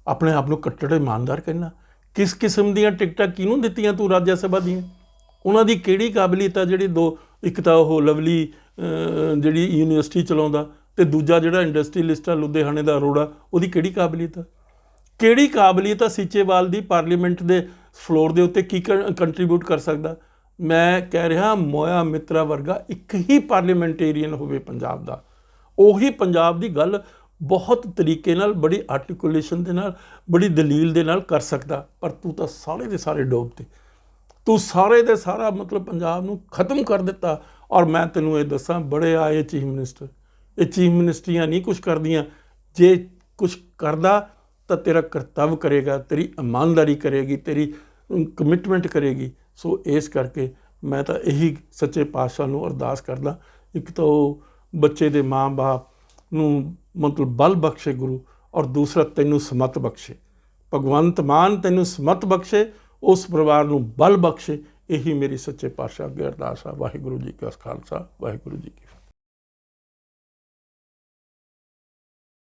अपने आप नूं कट्टर ईमानदार कहना। किस किस्म दीयां टिकटां किहनूं दित्तियां तूं राज्य सभा दीयां? उन्हां दी किहड़ी काबलियत आ? जिहड़ी 2 एक तां ओह लवली जिहड़ी यूनीवर्सिटी चलाउंदा ते दूजा जिहड़ा इंडस्ट्रीलिस्ट आ लुधियाणे दा अरोड़ा, उहदी किहड़ी काबलियत आ? किहड़ी काबलियत आ सीचेवाल दी पार्लीमेंट दे फ्लोर दे उत्ते की कंट्रीब्यूट कर सकदा? मैं कह रहा मोया मित्रा वर्गा एक ही पार्लीमेंटेरीयन होवे पंजाब दा, उही पंजाब दी गल बहुत तरीके नाल, बड़ी आर्टिकुलेशन दे नाल, बड़ी दलील दे नाल कर सकदा। पर तू तां सारे दे सारे डोबते, तू सारे दे सारा मतलब पंजाब नूं खत्म कर दिता। और मैं तैनूं ये दसां, बड़े आए चीफ मिनिस्टर, ये चीफ मिनिस्ट्रियां नहीं कुछ करदियां। जे कुछ करदा तो तेरा कर्तव्य करेगा, तेरी ईमानदारी करेगी, तेरी कमिटमेंट करेगी। सो इस करके मैं तो यही सच्चे पातशाह नूं अरदास करदा, एक तो बच्चे दे माँ बाप नूं मतलब बल बख्शे गुरु, और दूसरा तैनूं समत बख्शे। भगवंत मान तैनूं समत बख्शे, उस परिवार नूं बल बख्शे। ਇਹੀ ਮੇਰੀ ਸੱਚੇ ਪਾਤਸ਼ਾਹ ਅੱਗੇ ਅਰਦਾਸ ਆ। ਵਾਹਿਗੁਰੂ ਜੀ ਕਾ ਖਾਲਸਾ, ਵਾਹਿਗੁਰੂ ਜੀ ਕੀ ਫਤਿਹ।